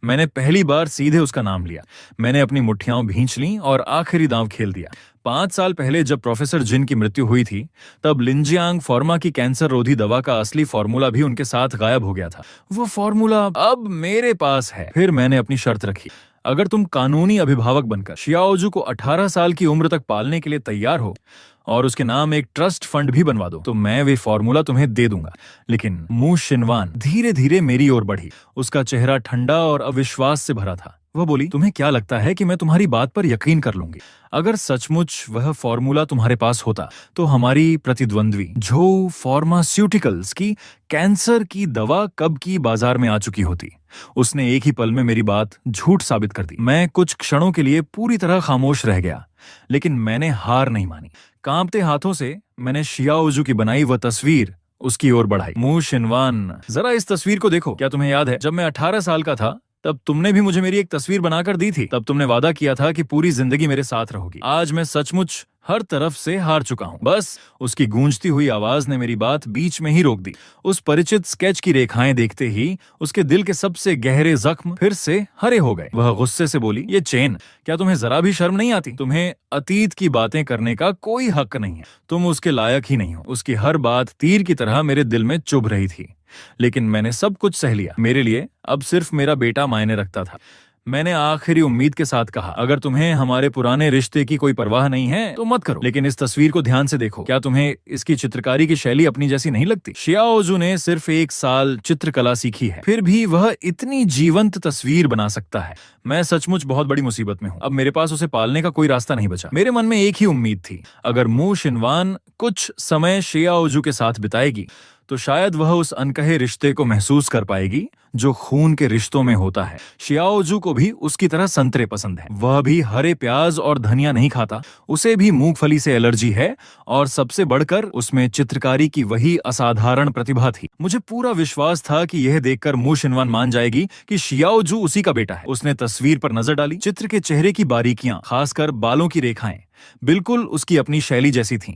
मैंने पहली बार सीधे उसका नाम लिया। मैंने अपनी मुट्ठियां भींच लीं और आखिरी दांव खेल दिया। 5 साल पहले जब प्रोफेसर जिन की मृत्यु हुई थी, तब लिंजियांग फार्मा की कैंसर रोधी दवा का असली फॉर्मूला भी उनके साथ गायब हो गया था। वो फॉर्मूला अब मेरे पास है। फिर मैंने अपनी शर्त रखी, अगर तुम कानूनी अभिभावक बनकर शियाओजू को 18 साल की उम्र तक पालने के लिए तैयार हो और उसके नाम एक ट्रस्ट फंड भी बनवा दो, तो मैं वे फॉर्मूला तुम्हें दे दूंगा। लेकिन मू शिनवान धीरे धीरे मेरी ओर बढ़ी। उसका चेहरा ठंडा और अविश्वास से भरा था। वह बोली, तुम्हें क्या लगता है कि मैं तुम्हारी बात पर यकीन कर लूंगी? अगर सचमुच वह फॉर्मूला तुम्हारे पास होता तो हमारी प्रतिद्वंद्वी झो फार्मास्यूटिकल्स की कैंसर की दवा कब की बाजार में आ चुकी होती। उसने एक ही पल में मेरी बात झूठ साबित कर दी। मैं कुछ क्षणों के लिए पूरी तरह खामोश रह गया, लेकिन मैंने हार नहीं मानी। कांपते हाथों से मैंने शियाओजू की बनाई वह तस्वीर उसकी ओर बढ़ाई। मू शिनवान, जरा इस तस्वीर को देखो। क्या तुम्हें याद है, जब मैं 18 साल का था तब तुमने भी मुझे मेरी एक तस्वीर बनाकर दी थी। तब तुमने वादा किया था कि पूरी जिंदगी मेरे साथ रहोगी। आज मैं सचमुच हर तरफ से हार चुका हूँ। बस उसकी गूंजती हुई आवाज ने मेरी बात बीच में ही रोक दी। उस परिचित स्केच की रेखाएं देखते ही उसके दिल के सबसे गहरे जख्म फिर से हरे हो गए। वह गुस्से से बोली, ये चेन, क्या तुम्हें जरा भी शर्म नहीं आती? तुम्हें अतीत की बातें करने का कोई हक नहीं है। तुम उसके लायक ही नहीं हो। उसकी हर बात तीर की तरह मेरे दिल में चुभ रही थी, लेकिन मैंने सब कुछ सह लिया। मेरे लिए अब सिर्फ मेरा बेटा मायने रखता था। मैंने आखिरी उम्मीद के साथ कहा, अगर तुम्हें हमारे पुराने रिश्ते की कोई परवाह नहीं है तो मत करो, लेकिन इस तस्वीर को ध्यान से देखो। क्या तुम्हें इसकी चित्रकारी की शैली अपनी जैसी नहीं लगती? शियाओजू ने सिर्फ 1 साल चित्रकला सीखी है, फिर भी वह इतनी जीवंत तस्वीर बना सकता है। मैं सचमुच बहुत बड़ी मुसीबत में हूँ। अब मेरे पास उसे पालने का कोई रास्ता नहीं बचा। मेरे मन में एक ही उम्मीद थी, अगर मू शिनवान कुछ समय शियाओजू के साथ बिताएगी तो शायद वह उस अनकहे रिश्ते को महसूस कर पाएगी जो खून के रिश्तों में होता है। शियाओजू को भी उसकी तरह संतरे पसंद है। वह भी हरे प्याज और धनिया नहीं खाता। उसे भी मूंगफली से एलर्जी है, और सबसे बढ़कर उसमें चित्रकारी की वही असाधारण प्रतिभा थी। मुझे पूरा विश्वास था कि यह देखकर मू शिनवान मान जाएगी कि शियाओजू उसी का बेटा है। उसने तस्वीर पर नजर डाली। चित्र के चेहरे की बारीकियां, खासकर बालों की रेखाएं, बिल्कुल उसकी अपनी शैली जैसी थीं।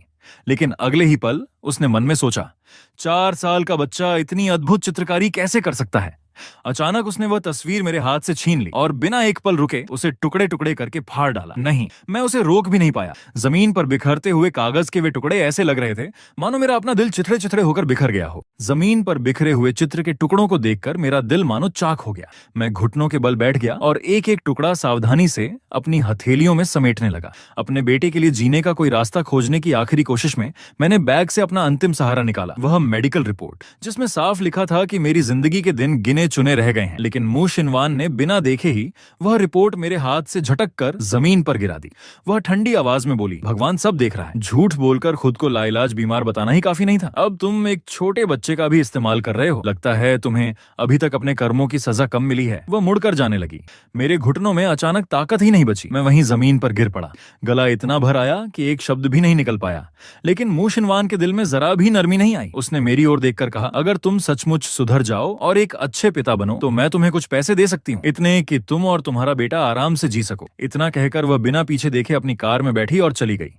लेकिन अगले ही पल उसने मन में सोचा, 4 साल का बच्चा इतनी अद्भुत चित्रकारी कैसे कर सकता है? अचानक उसने वह तस्वीर मेरे हाथ से छीन ली और बिना एक पल रुके उसे टुकड़े टुकड़े करके फाड़ डाला। नहीं, मैं उसे रोक भी नहीं पाया। जमीन पर बिखरते हुए कागज के वे टुकड़े ऐसे लग रहे थे मानो मेरा अपना दिल चिथड़े चिथड़े होकर बिखर गया हो। जमीन पर बिखरे हुए चित्र के टुकड़ों को देखकर मेरा दिल मानो चाक हो गया। मैं घुटनों के बल बैठ गया और एक एक टुकड़ा सावधानी से अपनी हथेलियों में समेटने लगा। अपने बेटे के लिए जीने का कोई रास्ता खोजने की आखिरी कोशिश में मैंने बैग से अपना अंतिम सहारा निकाला, वह मेडिकल रिपोर्ट, जिसमें साफ लिखा था कि मेरी जिंदगी के दिन गिने चुने रह गए हैं। लेकिन मू शिनवान ने बिना देखे ही वह रिपोर्ट मेरे हाथ से झटक कर जमीन पर गिरा दी। वह ठंडी आवाज में बोली, भगवान सब देख रहा है। झूठ बोलकर खुद को लाइलाज बीमार बताना ही काफी नहीं था। अब तुम एक छोटे बच्चे का भी इस्तेमाल कर रहे हो। लगता है तुम्हें अभी तक अपने कर्मों की सजा कम मिली है। वह मुड़कर जाने लगी। मेरे घुटनों में अचानक ताकत ही नहीं बची। मैं वहीं जमीन पर गिर पड़ा। गला इतना भर आया कि एक शब्द भी नहीं निकल पाया। लेकिन मू शिनवान के दिल में जरा भी नरमी नहीं आई। उसने मेरी ओर देखकर कहा, अगर तुम सचमुच सुधर जाओ और एक अच्छे पिता बनो तो मैं तुम्हें कुछ पैसे दे सकती हूँ, इतने कि तुम और तुम्हारा बेटा आराम से जी सको। इतना कहकर वह बिना पीछे देखे अपनी कार में बैठी और चली गई।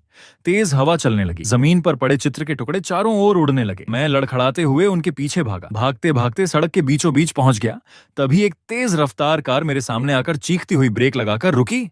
तेज हवा चलने लगी। जमीन पर पड़े चित्र के टुकड़े चारों ओर उड़ने लगे। मैं लड़खड़ाते हुए उनके पीछे भागा। भागते भागते सड़क के बीचों बीच पहुंच गया। तभी एक तेज रफ्तार कार मेरे सामने आकर चीखती हुई ब्रेक लगाकर रुकी।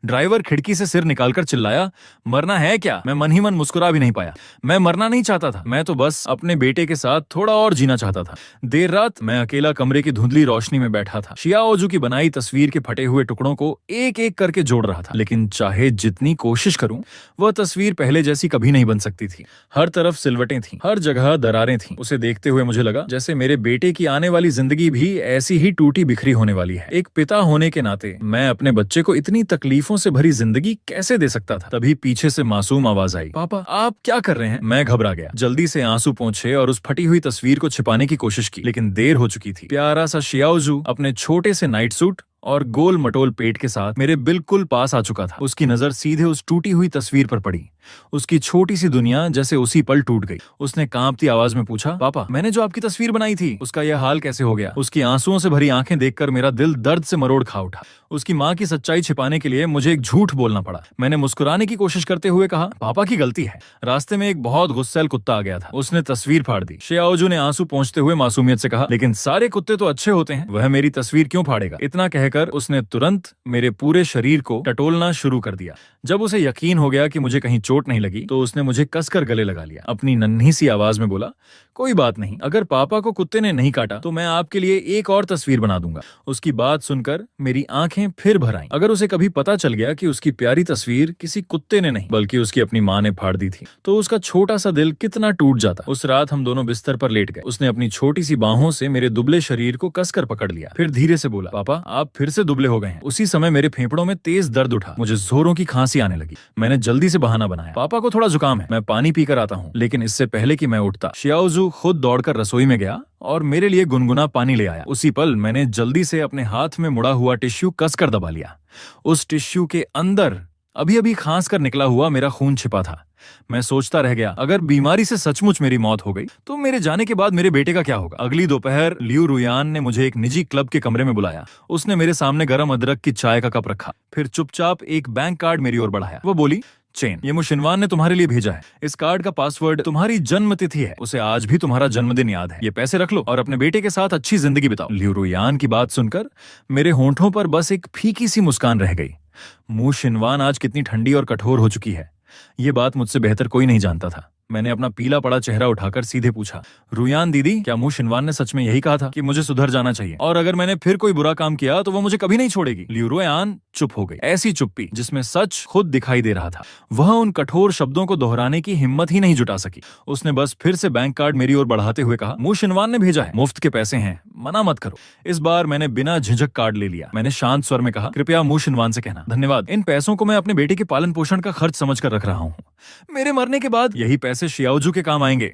ड्राइवर खिड़की से सिर निकालकर चिल्लाया, मरना है क्या? मैं मन ही मन मुस्कुरा भी नहीं पाया। मैं मरना नहीं चाहता था, मैं तो बस अपने बेटे के साथ थोड़ा और जीना चाहता था। देर रात मैं अकेला कमरे की धुंधली रोशनी में बैठा था, शियाओजू की बनाई तस्वीर के फटे हुए टुकड़ों को एक एक करके जोड़ रहा था। लेकिन चाहे जितनी कोशिश करूं, वह तस्वीर पहले जैसी कभी नहीं बन सकती थी। हर तरफ सिलवटें थीं, हर जगह दरारें थीं। उसे देखते हुए मुझे लगा जैसे मेरे बेटे की आने वाली जिंदगी भी ऐसी ही टूटी बिखरी होने वाली है। एक पिता होने के नाते मैं अपने बच्चे को इतनी तकलीफों से भरी जिंदगी कैसे दे सकता था? तभी पीछे से मासूम आवाज आई, पापा आप क्या कर रहे हैं? मैं घबरा गया, जल्दी से आंसू पोंछे और उस फटी हुई तस्वीर को छिपाने की कोशिश की, लेकिन देर हो चुकी थी। प्यारा सा शियाओजू अपने छोटे से नाइट सूट और गोल मटोल पेट के साथ मेरे बिल्कुल पास आ चुका था। उसकी नजर सीधे उस टूटी हुई तस्वीर पर पड़ी। उसकी छोटी सी दुनिया जैसे उसी पल टूट गई। उसने कांपती आवाज में पूछा, पापा मैंने जो आपकी तस्वीर बनाई थी उसका यह हाल कैसे हो गया? उसकी आंसुओं से भरी आंखें देखकर मेरा दिल दर्द से मरोड़ खा उठा। उसकी माँ की सच्चाई छिपाने के लिए मुझे एक झूठ बोलना पड़ा। मैंने मुस्कुराने की कोशिश करते हुए कहा, पापा की गलती है। रास्ते में एक बहुत गुस्सैल कुत्ता आ गया था, उसने तस्वीर फाड़ दी। शियाओजू ने आंसू पोंछते हुए मासूमियत से कहा, लेकिन सारे कुत्ते तो अच्छे होते हैं, वह मेरी तस्वीर क्यों फाड़ेगा? इतना कहकर उसने तुरंत मेरे पूरे शरीर को टटोलना शुरू कर दिया। जब उसे यकीन हो गया कि मुझे कहीं चोट नहीं लगी तो उसने मुझे कसकर गले लगा लिया। अपनी नन्ही सी आवाज में बोला, कोई बात नहीं, अगर पापा को कुत्ते ने नहीं काटा तो मैं आपके लिए एक और तस्वीर बना दूंगा। उसकी बात सुनकर मेरी आंखें फिर भर आईं। अगर उसे कभी पता चल गया कि उसकी प्यारी तस्वीर किसी कुत्ते ने नहीं बल्कि उसकी अपनी माँ ने फाड़ दी थी तो उसका छोटा सा दिल कितना टूट जाता। उस रात हम दोनों बिस्तर पर लेट गए। उसने अपनी छोटी सी बाहों से मेरे दुबले शरीर को कसकर पकड़ लिया, फिर धीरे से बोला, पापा आप फिर से दुबले हो गए हैं। उसी समय मेरे फेफड़ों में तेज दर्द उठा, मुझे जोरों की खांसी आने लगी। मैंने जल्दी से बहाना बनाया, पापा को थोड़ा जुकाम है, मैं पानी पीकर आता हूँ। लेकिन इससे पहले कि मैं उठता, शियाओजू खुद दौड़कर रसोई में गया और मेरे लिए गुनगुना पानी ले आया। उसी पल मैंने जल्दी से अपने हाथ में मुड़ा हुआ टिश्यू कसकर दबा लिया। उस टिश्यू के अंदर अभी अभी खांस कर निकला हुआ मेरा खून छिपा था। मैं सोचता रह गया, अगर बीमारी से सचमुच मेरी मौत हो गई तो मेरे जाने के बाद मेरे बेटे का क्या होगा? अगली दोपहर लियू रुयान ने मुझे एक निजी क्लब के कमरे में बुलाया। उसने मेरे सामने गरम अदरक की चाय का कप रखा, फिर चुपचाप एक बैंक कार्ड मेरी ओर बढ़ाया। वो बोली, चेन, ये मु शिनवान ने तुम्हारे लिए भेजा है। इस कार्ड का पासवर्ड तुम्हारी जन्म तिथि है, उसे आज भी तुम्हारा जन्मदिन याद है। ये पैसे रख लो और अपने बेटे के साथ अच्छी जिंदगी बिताओ। लियू रुयान की बात सुनकर मेरे होंठों पर बस एक फीकी सी मुस्कान रह गई। मु शिनवान आज कितनी ठंडी और कठोर हो चुकी है, ये बात मुझसे बेहतर कोई नहीं जानता था। मैंने अपना पीला पड़ा चेहरा उठाकर सीधे पूछा, रुयान दीदी, क्या मु शिनवान ने सच में यही कहा था कि मुझे सुधर जाना चाहिए और अगर मैंने फिर कोई बुरा काम किया तो वो मुझे कभी नहीं छोड़ेगी? लियू रुयान चुप हो गई, ऐसी चुप्पी जिसमें सच खुद दिखाई दे रहा था। वह उन कठोर शब्दों को दोहराने की हिम्मत ही नहीं जुटा सकी। उसने बस फिर से बैंक कार्ड मेरी ओर बढ़ाते हुए कहा, मु शिनवान ने भेजा है, मुफ्त के पैसे हैं, मना मत करो। इस बार मैंने बिना झिझक कार्ड ले लिया। मैंने शांत स्वर में कहा, कृपया मु शिनवान से कहना धन्यवाद, इन पैसों को मैं अपने बेटे के पालन पोषण का खर्च समझकर रख रहा हूँ। मेरे मरने के बाद यही पैसे शियाओजू के काम आएंगे।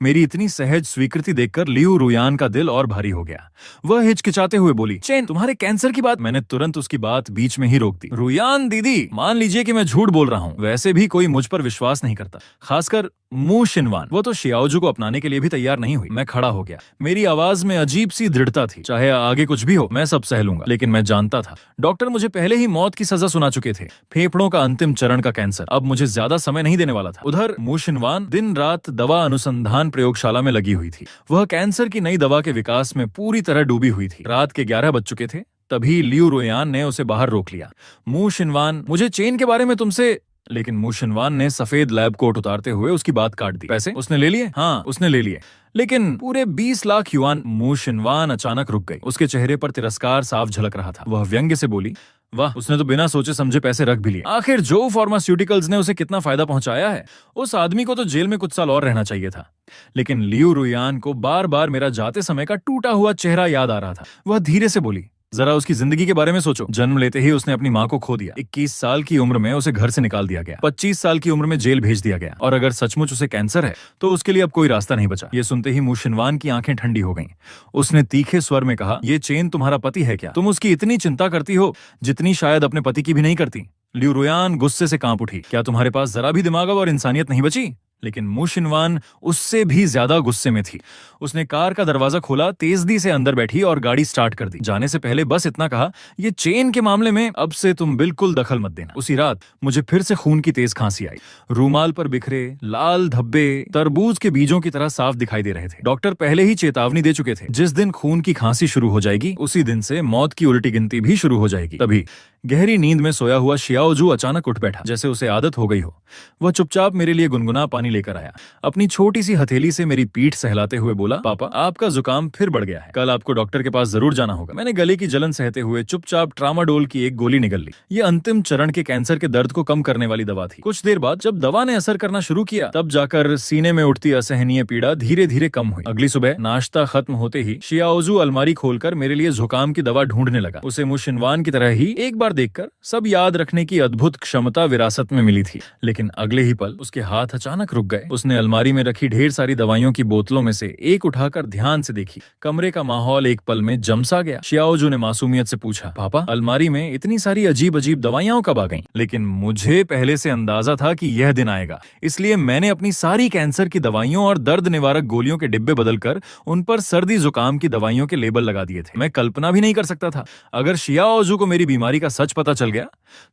मेरी इतनी सहज स्वीकृति देखकर लियू रुयान का दिल और भारी हो गया। वह हिचकिचाते हुए बोली, चेन, तुम्हारे कैंसर की बात। मैंने तुरंत उसकी बात बीच में ही रोक दी। रुयान दीदी, मान लीजिए कि मैं झूठ बोल रहा हूँ, वैसे भी कोई मुझ पर विश्वास नहीं करता, खासकर मु शिनवान। वो तो शियाओजू को अपनाने के लिए भी तैयार नहीं हुई। मैं खड़ा हो गया, मेरी आवाज में अजीब सी दृढ़ता थी। चाहे आगे कुछ भी हो, मैं सब सह लूंगा। लेकिन मैं जानता था डॉक्टर मुझे पहले ही मौत की सजा सुना चुके थे। फेफड़ों का अंतिम चरण का कैंसर अब मुझे ज्यादा समय नहीं देने वाला था। उधर मु शिनवान दिन रात दवा अनुसंधान प्रयोगशाला में लगी हुई थी। वह कैंसर की नई दवा के विकास में पूरी तरह डूबी हुई थी। रात के 11 बज चुके थे, तभी लियू रुयान ने उसे बाहर रोक लिया। मु शिनवान, मुझे चेन के बारे में तुमसे। लेकिन मु शिनवान ने सफेद लैब कोट उतारते हुए उसकी बात काट दी। पैसे उसने ले लिए? हाँ, उसने ले लिए, लेकिन पूरे 20 लाख युआन। मु शिनवान अचानक रुक गई। उसके चेहरे पर तिरस्कार साफ झलक रहा था। वह व्यंग्य से बोली, वाह, उसने तो बिना सोचे समझे पैसे रख भी लिए। आखिर जो फार्मास्यूटिकल्स ने उसे कितना फायदा पहुंचाया है, उस आदमी को तो जेल में कुछ साल और रहना चाहिए था। लेकिन लियू रुयान को बार बार मेरा जाते समय का टूटा हुआ चेहरा याद आ रहा था। वह धीरे से बोली, जरा उसकी जिंदगी के बारे में सोचो। जन्म लेते ही उसने अपनी माँ को खो दिया। 21 साल की उम्र में उसे घर से निकाल दिया गया। 25 साल की उम्र में जेल भेज दिया गया। और अगर सचमुच उसे कैंसर है तो उसके लिए अब कोई रास्ता नहीं बचा। ये सुनते ही मु शिनवान की आंखें ठंडी हो गईं। उसने तीखे स्वर में कहा, ये चेन तुम्हारा पति है क्या? तुम उसकी इतनी चिंता करती हो जितनी शायद अपने पति की भी नहीं करती। लियू रुयान गुस्से से कांप उठी। क्या तुम्हारे पास जरा भी दिमाग और इंसानियत नहीं बची? लेकिन मु शिनवान उससे भी ज्यादा गुस्से में थी। उसने कार का दरवाजा खोला, तेजी से अंदर बैठी और गाड़ी स्टार्ट कर दी। जाने से पहले बस इतना कहा, ये चेन के मामले में अब से तुम बिल्कुल दखल मत देना। उसी रात मुझे फिर से खून की तेज खांसी आई। रूमाल पर बिखरे लाल धब्बे तरबूज के बीजों की तरह साफ दिखाई दे रहे थे। डॉक्टर पहले ही चेतावनी दे चुके थे, जिस दिन खून की खांसी शुरू हो जाएगी उसी दिन से मौत की उल्टी गिनती भी शुरू हो जाएगी। तभी गहरी नींद में सोया हुआ शियाओजू अचानक उठ बैठा, जैसे उसे आदत हो गई हो। वह चुपचाप मेरे लिए गुनगुना पानी लेकर आया। अपनी छोटी सी हथेली से मेरी पीठ सहलाते हुए बोला, पापा आपका जुकाम फिर बढ़ गया है, कल आपको डॉक्टर के पास जरूर जाना होगा। मैंने गले की जलन सहते हुए चुपचाप ट्रामाडोल की एक गोली निगल ली। ये अंतिम चरण के कैंसर के दर्द को कम करने वाली दवा थी। कुछ देर बाद जब दवा ने असर करना शुरू किया, तब जाकर सीने में उठती असहनीय पीड़ा धीरे धीरे कम हुई। अगली सुबह नाश्ता खत्म होते ही शियाओजू अलमारी खोलकर मेरे लिए जुकाम की दवा ढूंढने लगा। उसे मु शिनवान की तरह ही एक बार देखकर सब याद रखने की अद्भुत क्षमता विरासत में मिली थी। लेकिन अगले ही पल उसके हाथ अचानक रुक गए। उसने अलमारी में रखी ढेर सारी दवाइयों की बोतलों में से एक उठाकर ध्यान से देखी। कमरे का माहौल एक पल में जमसा गया। शियाओजू ने मासूमियत से पूछा, पापा अलमारी में इतनी सारी अजीब अजीब दवाइयां कब आ गईं? लेकिन मुझे पहले से अंदाजा था कि यह दिन आएगा, इसलिए मैंने अपनी सारी कैंसर की दवाइयों और दर्द निवारक गोलियों के डिब्बे बदलकर उन पर सर्दी जुकाम की दवाइयों के लेबल लगा दिए थे। मैं कल्पना भी नहीं कर सकता था, अगर शियाओजू को मेरी बीमारी का सच पता चल गया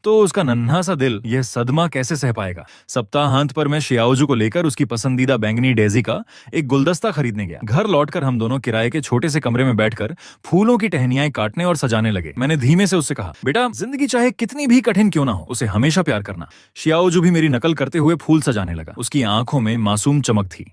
तो उसका नन्हा सा दिल यह सदमा कैसे सह पाएगा। सप्ताहांत पर मैं शियाओजू को लेकर उसकी पसंदीदा बैंगनी डेजी का एक गुलदस्ता खरीदने गया। घर लौटकर हम दोनों किराए के छोटे से कमरे में बैठकर फूलों की टहनियाएं काटने और सजाने लगे। मैंने धीमे से उससे कहा, बेटा जिंदगी चाहे कितनी भी कठिन क्यों ना हो, उसे हमेशा प्यार करना। शियाओजू भी मेरी नकल करते हुए फूल सजाने लगा। उसकी आंखों में मासूम चमक थी।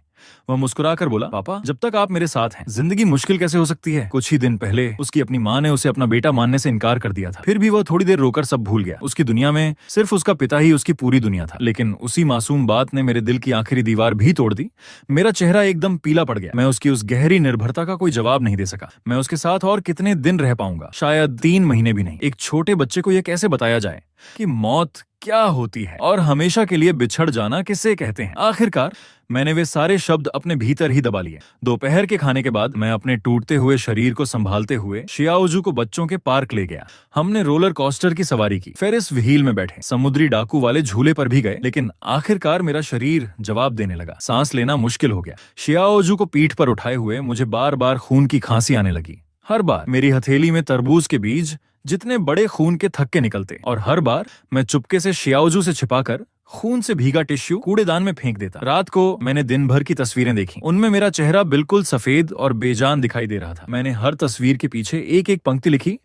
वह मुस्कुराकर बोला, पापा जब तक आप मेरे साथ हैं जिंदगी मुश्किल कैसे हो सकती है। कुछ ही दिन पहले उसकी अपनी माँ ने उसे अपना बेटा मानने से इनकार कर दिया था, फिर भी वह थोड़ी देर रोकर सब भूल गया। उसकी दुनिया में सिर्फ उसका पिता ही उसकी पूरी दुनिया था। लेकिन उसी मासूम बात ने मेरे दिल की आखिरी दीवार भी तोड़ दी। मेरा चेहरा एकदम पीला पड़ गया। मैं उसकी उस गहरी निर्भरता का कोई जवाब नहीं दे सका। मैं उसके साथ और कितने दिन रह पाऊंगा? शायद 3 महीने भी नहीं। एक छोटे बच्चे को यह कैसे बताया जाए कि मौत क्या होती है और हमेशा के लिए बिछड़ जाना किसे कहते हैं? आखिरकार मैंने वे सारे शब्द अपने भीतर ही दबा लिए। दोपहर के खाने के बाद मैं अपने टूटते हुए शरीर को संभालते हुए शियाओजू को बच्चों के पार्क ले गया। हमने रोलर कोस्टर की सवारी की, फेरिस व्हील में बैठे, समुद्री डाकू वाले झूले पर भी गए। लेकिन आखिरकार मेरा शरीर जवाब देने लगा। सांस लेना मुश्किल हो गया। शियाओजू को पीठ पर उठाए हुए मुझे बार बार खून की खांसी आने लगी। हर बार मेरी हथेली में तरबूज के बीज जितने बड़े खून के थक्के निकलते और हर बार मैं चुपके से शियाओजू से छिपाकर खून से भीगा टिश्यू कूड़ेदान में फेंक देता। रात को मैंने दिन भर की तस्वीरें देखी। उनमें मेरा चेहरा बिल्कुल सफेद और बेजान दिखाई दे रहा था। मैंने हर तस्वीर के पीछे एक एक पंक्ति लिखी,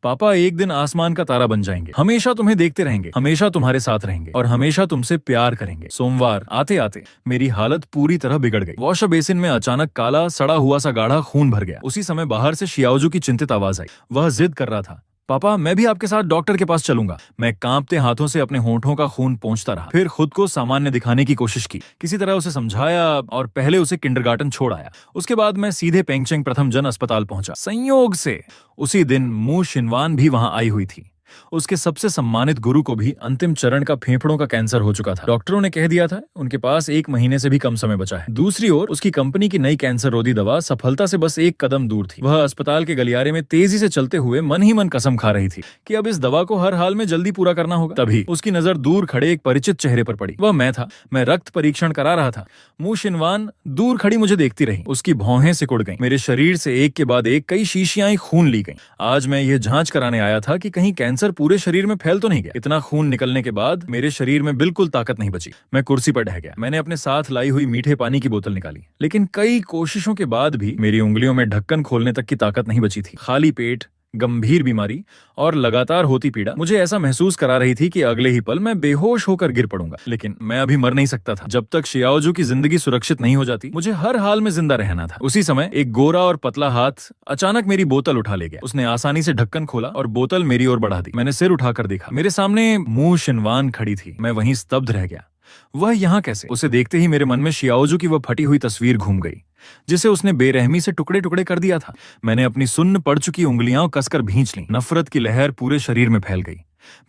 पापा एक दिन आसमान का तारा बन जाएंगे, हमेशा तुम्हें देखते रहेंगे, हमेशा तुम्हारे साथ रहेंगे और हमेशा तुमसे प्यार करेंगे। सोमवार आते आते मेरी हालत पूरी तरह बिगड़ गई। वॉश बेसिन में अचानक काला सड़ा हुआ सा गाढ़ा खून भर गया। उसी समय बाहर से शियाओजू की चिंतित आवाज आई। वह जिद कर रहा था, पापा मैं भी आपके साथ डॉक्टर के पास चलूंगा। मैं कांपते हाथों से अपने होंठों का खून पोंछता रहा, फिर खुद को सामान्य दिखाने की कोशिश की। किसी तरह उसे समझाया और पहले उसे किंडरगार्टन छोड़ आया। उसके बाद मैं सीधे पेंगचेंग प्रथम जन अस्पताल पहुंचा। संयोग से उसी दिन मु शिनवान भी वहां आई हुई थी। उसके सबसे सम्मानित गुरु को भी अंतिम चरण का फेफड़ों का कैंसर हो चुका था। डॉक्टरों ने कह दिया था उनके पास 1 महीने से भी कम समय बचा है। दूसरी ओर उसकी कंपनी की नई कैंसर रोधी दवा सफलता से बस 1 कदम दूर थी। वह अस्पताल के गलियारे में तेजी से चलते हुए मन ही मन कसम खा रही थी कि अब इस दवा को हर हाल में जल्दी पूरा करना होगा। तभी उसकी नजर दूर खड़े एक परिचित चेहरे पर पड़ी। वह मैं था। मैं रक्त परीक्षण करा रहा था। मु शिनवान दूर खड़ी मुझे देखती रही। उसकी भौहें सिकुड़ गईं। मेरे शरीर से एक के बाद एक कई शीशियां खून ली गईं। आज मैं यह जांच कराने आया था कि कहीं कैंसर पूरे शरीर में फैल तो नहीं गया। इतना खून निकलने के बाद मेरे शरीर में बिल्कुल ताकत नहीं बची। मैं कुर्सी पर ढह गया। मैंने अपने साथ लाई हुई मीठे पानी की बोतल निकाली, लेकिन कई कोशिशों के बाद भी मेरी उंगलियों में ढक्कन खोलने तक की ताकत नहीं बची थी। खाली पेट, गंभीर बीमारी और लगातार होती पीड़ा मुझे ऐसा महसूस करा रही थी कि अगले ही पल मैं बेहोश होकर गिर पड़ूंगा। लेकिन मैं अभी मर नहीं सकता था। जब तक शियाओजू की जिंदगी सुरक्षित नहीं हो जाती, मुझे हर हाल में जिंदा रहना था। उसी समय एक गोरा और पतला हाथ अचानक मेरी बोतल उठा ले गया। उसने आसानी से ढक्कन खोला और बोतल मेरी ओर बढ़ा दी। मैंने सिर उठाकर देखा। मेरे सामने मु शिनवान खड़ी थी। मैं वहीं स्तब्ध रह गया। वह यहाँ कैसे? उसे देखते ही मेरे मन में शियाओजू की वह फटी हुई तस्वीर घूम गई, जिसे उसने बेरहमी से टुकड़े टुकड़े कर दिया था। मैंने अपनी सुन्न पड़ चुकी उंगलियां कसकर भींच ली। नफरत की लहर पूरे शरीर में फैल गई।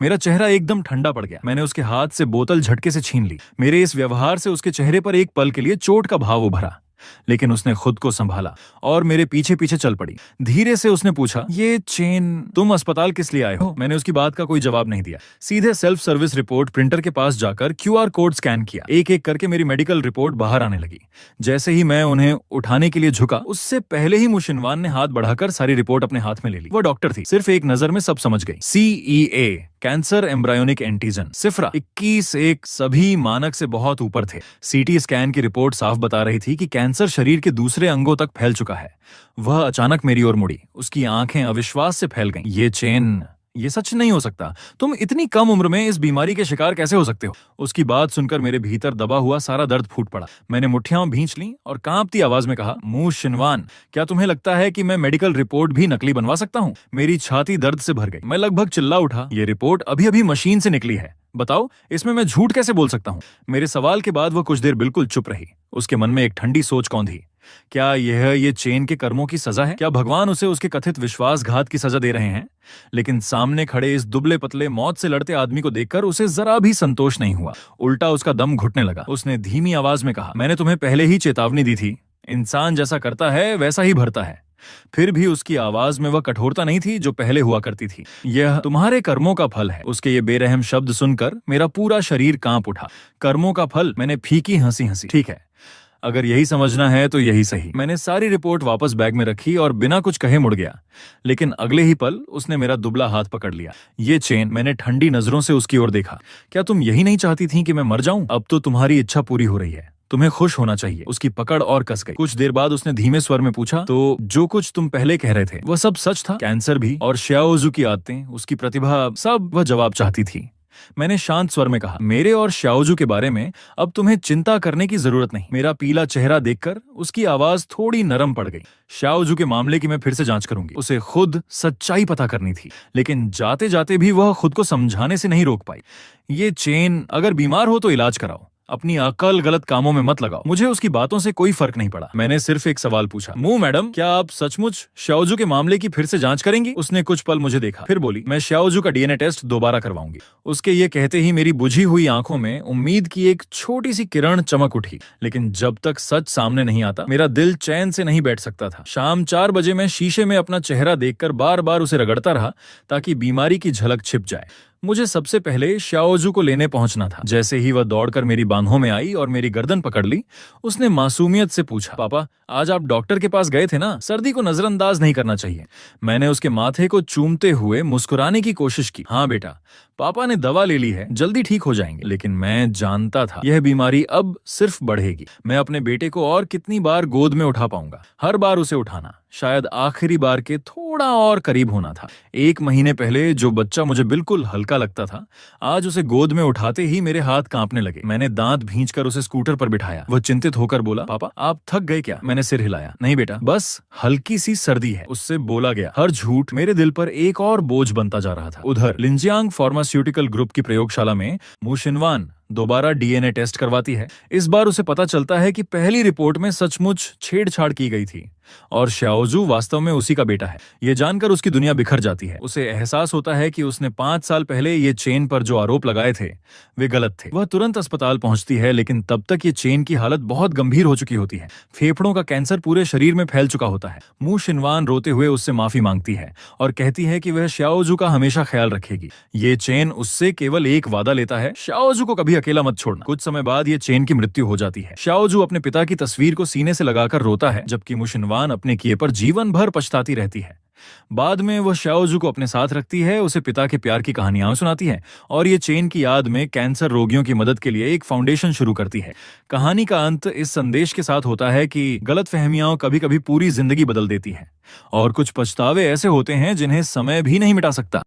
मेरा चेहरा एकदम ठंडा पड़ गया। मैंने उसके हाथ से बोतल झटके से छीन ली। मेरे इस व्यवहार से उसके चेहरे पर एक पल के लिए चोट का भाव उभरा, लेकिन उसने खुद को संभाला और मेरे पीछे पीछे चल पड़ी। धीरे से उसने पूछा, ये चेन तुम अस्पताल किस लिए आए हो? मैंने उसकी बात का कोई जवाब नहीं दिया। सीधे सेल्फ सर्विस रिपोर्ट प्रिंटर के पास जाकर QR कोड स्कैन किया। एक एक करके मेरी मेडिकल रिपोर्ट बाहर आने लगी। जैसे ही मैं उन्हें उठाने के लिए झुका, उससे पहले ही मु शिनवान ने हाथ बढ़ाकर सारी रिपोर्ट अपने हाथ में ले ली। वो डॉक्टर थी, सिर्फ एक नजर में सब समझ गई। CEA कैंसर एम्ब्रायोनिक एंटीजन सिफरा 21 एक सभी मानक से बहुत ऊपर थे। CT स्कैन की रिपोर्ट साफ बता रही थी कि कैंसर शरीर के दूसरे अंगों तक फैल चुका है। वह अचानक मेरी ओर मुड़ी। उसकी आंखें अविश्वास से फैल गईं। ये चेन ये सच नहीं हो सकता। तुम इतनी कम उम्र में इस बीमारी के शिकार कैसे हो सकते हो? उसकी बात सुनकर मेरे भीतर दबा हुआ सारा दर्द फूट पड़ा। मैंने मुट्ठियां भींच लीं और कांपती आवाज में कहा, मू शिनवान, क्या तुम्हें लगता है कि मैं मेडिकल रिपोर्ट भी नकली बनवा सकता हूँ? मेरी छाती दर्द से भर गई। मैं लगभग चिल्ला उठा, ये रिपोर्ट अभी अभी मशीन से निकली है, बताओ इसमें मैं झूठ कैसे बोल सकता हूँ? मेरे सवाल के बाद वो कुछ देर बिल्कुल चुप रही। उसके मन में एक ठंडी सोच कौंधी। क्या ये चेन के कर्मों की सजा है? क्या भगवान उसे उसके कथित विश्वासघात की सजा दे रहे हैं? लेकिन सामने खड़े इस दुबले पतले मौत से लड़ते आदमी को देखकर उसे जरा भी संतोष नहीं हुआ। उल्टा उसका दम घुटने लगा। उसने धीमी आवाज में कहा, मैंने तुम्हें पहले ही चेतावनी दी थी, इंसान जैसा करता है वैसा ही भरता है। फिर भी उसकी आवाज में वह कठोरता नहीं थी जो पहले हुआ करती थी। यह तुम्हारे कर्मों का फल है। उसके ये बेरहम शब्द सुनकर मेरा पूरा शरीर कांप उठा। कर्मों का फल? मैंने फीकी हंसी हंसी। ठीक है, अगर यही समझना है तो यही सही। मैंने सारी रिपोर्ट वापस बैग में रखी और बिना कुछ कहे मुड़ गया। लेकिन अगले ही पल उसने मेरा दुबला हाथ पकड़ लिया। ये चेन। मैंने ठंडी नजरों से उसकी ओर देखा। क्या तुम यही नहीं चाहती थी कि मैं मर जाऊं? अब तो तुम्हारी इच्छा पूरी हो रही है, तुम्हें खुश होना चाहिए। उसकी पकड़ और कस गई। कुछ देर बाद उसने धीमे स्वर में पूछा, तो जो कुछ तुम पहले कह रहे थे वह सब सच था? कैंसर भी और श्याओजू की आदतें, उसकी प्रतिभा, सब? वह जवाब चाहती थी। मैंने शांत स्वर में कहा, मेरे और श्याओजू के बारे में अब तुम्हें चिंता करने की जरूरत नहीं। मेरा पीला चेहरा देखकर उसकी आवाज थोड़ी नरम पड़ गई। श्याओजू के मामले की मैं फिर से जांच करूंगी। उसे खुद सच्चाई पता करनी थी, लेकिन जाते जाते भी वह खुद को समझाने से नहीं रोक पाई। ये चेन, अगर बीमार हो तो इलाज कराओ, अपनी अकल गलत कामों में मत लगाओ। मुझे उसकी बातों से कोई फर्क नहीं पड़ा। मैंने सिर्फ एक सवाल पूछा, मू मैडम, क्या आप सचमुच श्याओजू के मामले की फिर से जांच करेंगी? उसने कुछ पल मुझे देखा, फिर बोली, मैं श्याओजू का डीएनए टेस्ट दोबारा करवाऊंगी। उसके ये कहते ही मेरी बुझी हुई आंखों में उम्मीद की एक छोटी सी किरण चमक उठी। लेकिन जब तक सच सामने नहीं आता मेरा दिल चैन से नहीं बैठ सकता था। शाम 4 बजे मैं शीशे में अपना चेहरा देखकर बार बार उसे रगड़ता रहा ताकि बीमारी की झलक छिप जाए। मुझे सबसे पहले श्याओजू को लेने पहुंचना था। जैसे ही वह दौड़कर मेरी बांहों में आई और मेरी गर्दन पकड़ ली, उसने मासूमियत से पूछा, पापा, आज आप डॉक्टर के पास गए थे ना? सर्दी को नजरअंदाज नहीं करना चाहिए। मैंने उसके माथे को चूमते हुए मुस्कुराने की कोशिश की। हाँ बेटा, पापा ने दवा ले ली है, जल्दी ठीक हो जाएंगे। लेकिन मैं जानता था यह बीमारी अब सिर्फ बढ़ेगी। मैं अपने बेटे को और कितनी बार गोद में उठा पाऊंगा? हर बार उसे उठाना शायद आखिरी बार के थोड़ा और करीब होना था। 1 महीने पहले जो बच्चा मुझे बिल्कुल हल्का लगता था, आज उसे गोद में उठाते ही मेरे हाथ कांपने लगे। मैंने दांत भींचकर उसे स्कूटर पर बिठाया। वह चिंतित होकर बोला, पापा आप थक गए क्या? मैंने सिर हिलाया। नहीं बेटा, बस हल्की सी सर्दी है, उससे बोला गया। हर झूठ मेरे दिल पर एक और बोझ बनता जा रहा था। उधर लिंजियांग फार्मास्यूटिकल ग्रुप की प्रयोगशाला में मू शिनवान दोबारा डीएनए टेस्ट करवाती है। इस बार उसे पता चलता है कि पहली रिपोर्ट में सचमुच छेड़छाड़ की गई थी और श्याओजू वास्तव में उसी का बेटा है। यह जानकर उसकी दुनिया बिखर जाती है। उसे एहसास होता है कि उसने 5 साल पहले ये चेन पर जो आरोप लगाए थे वे गलत थे। वह तुरंत अस्पताल पहुंचती है, लेकिन तब तक ये चेन की हालत बहुत गंभीर हो चुकी होती है। फेफड़ों का कैंसर पूरे शरीर में फैल चुका होता है। मू शिनवान रोते हुए उससे माफी मांगती है और कहती है कि वह श्याओजू का हमेशा ख्याल रखेगी। ये चेन उससे केवल एक वादा लेता है, श्याओजू को कभी अकेला मत छोड़ना। कुछ समय बाद ये चेन की मृत्यु हो जाती है। श्याओजू अपने पिता की तस्वीर को सीने से लगाकर रोता है, जबकि मू शिनवान अपने किए पर जीवन भर पछताती रहती है। बाद में वह श्याओजू को अपने साथ रखती है, उसे पिता के प्यार की कहानियां सुनाती है और ये चेन की याद में कैंसर रोगियों की मदद के लिए एक फाउंडेशन शुरू करती है। कहानी का अंत इस संदेश के साथ होता है कि गलतफहमियां कभी कभी पूरी जिंदगी बदल देती हैं और कुछ पछतावे ऐसे होते हैं जिन्हें समय भी नहीं मिटा सकता।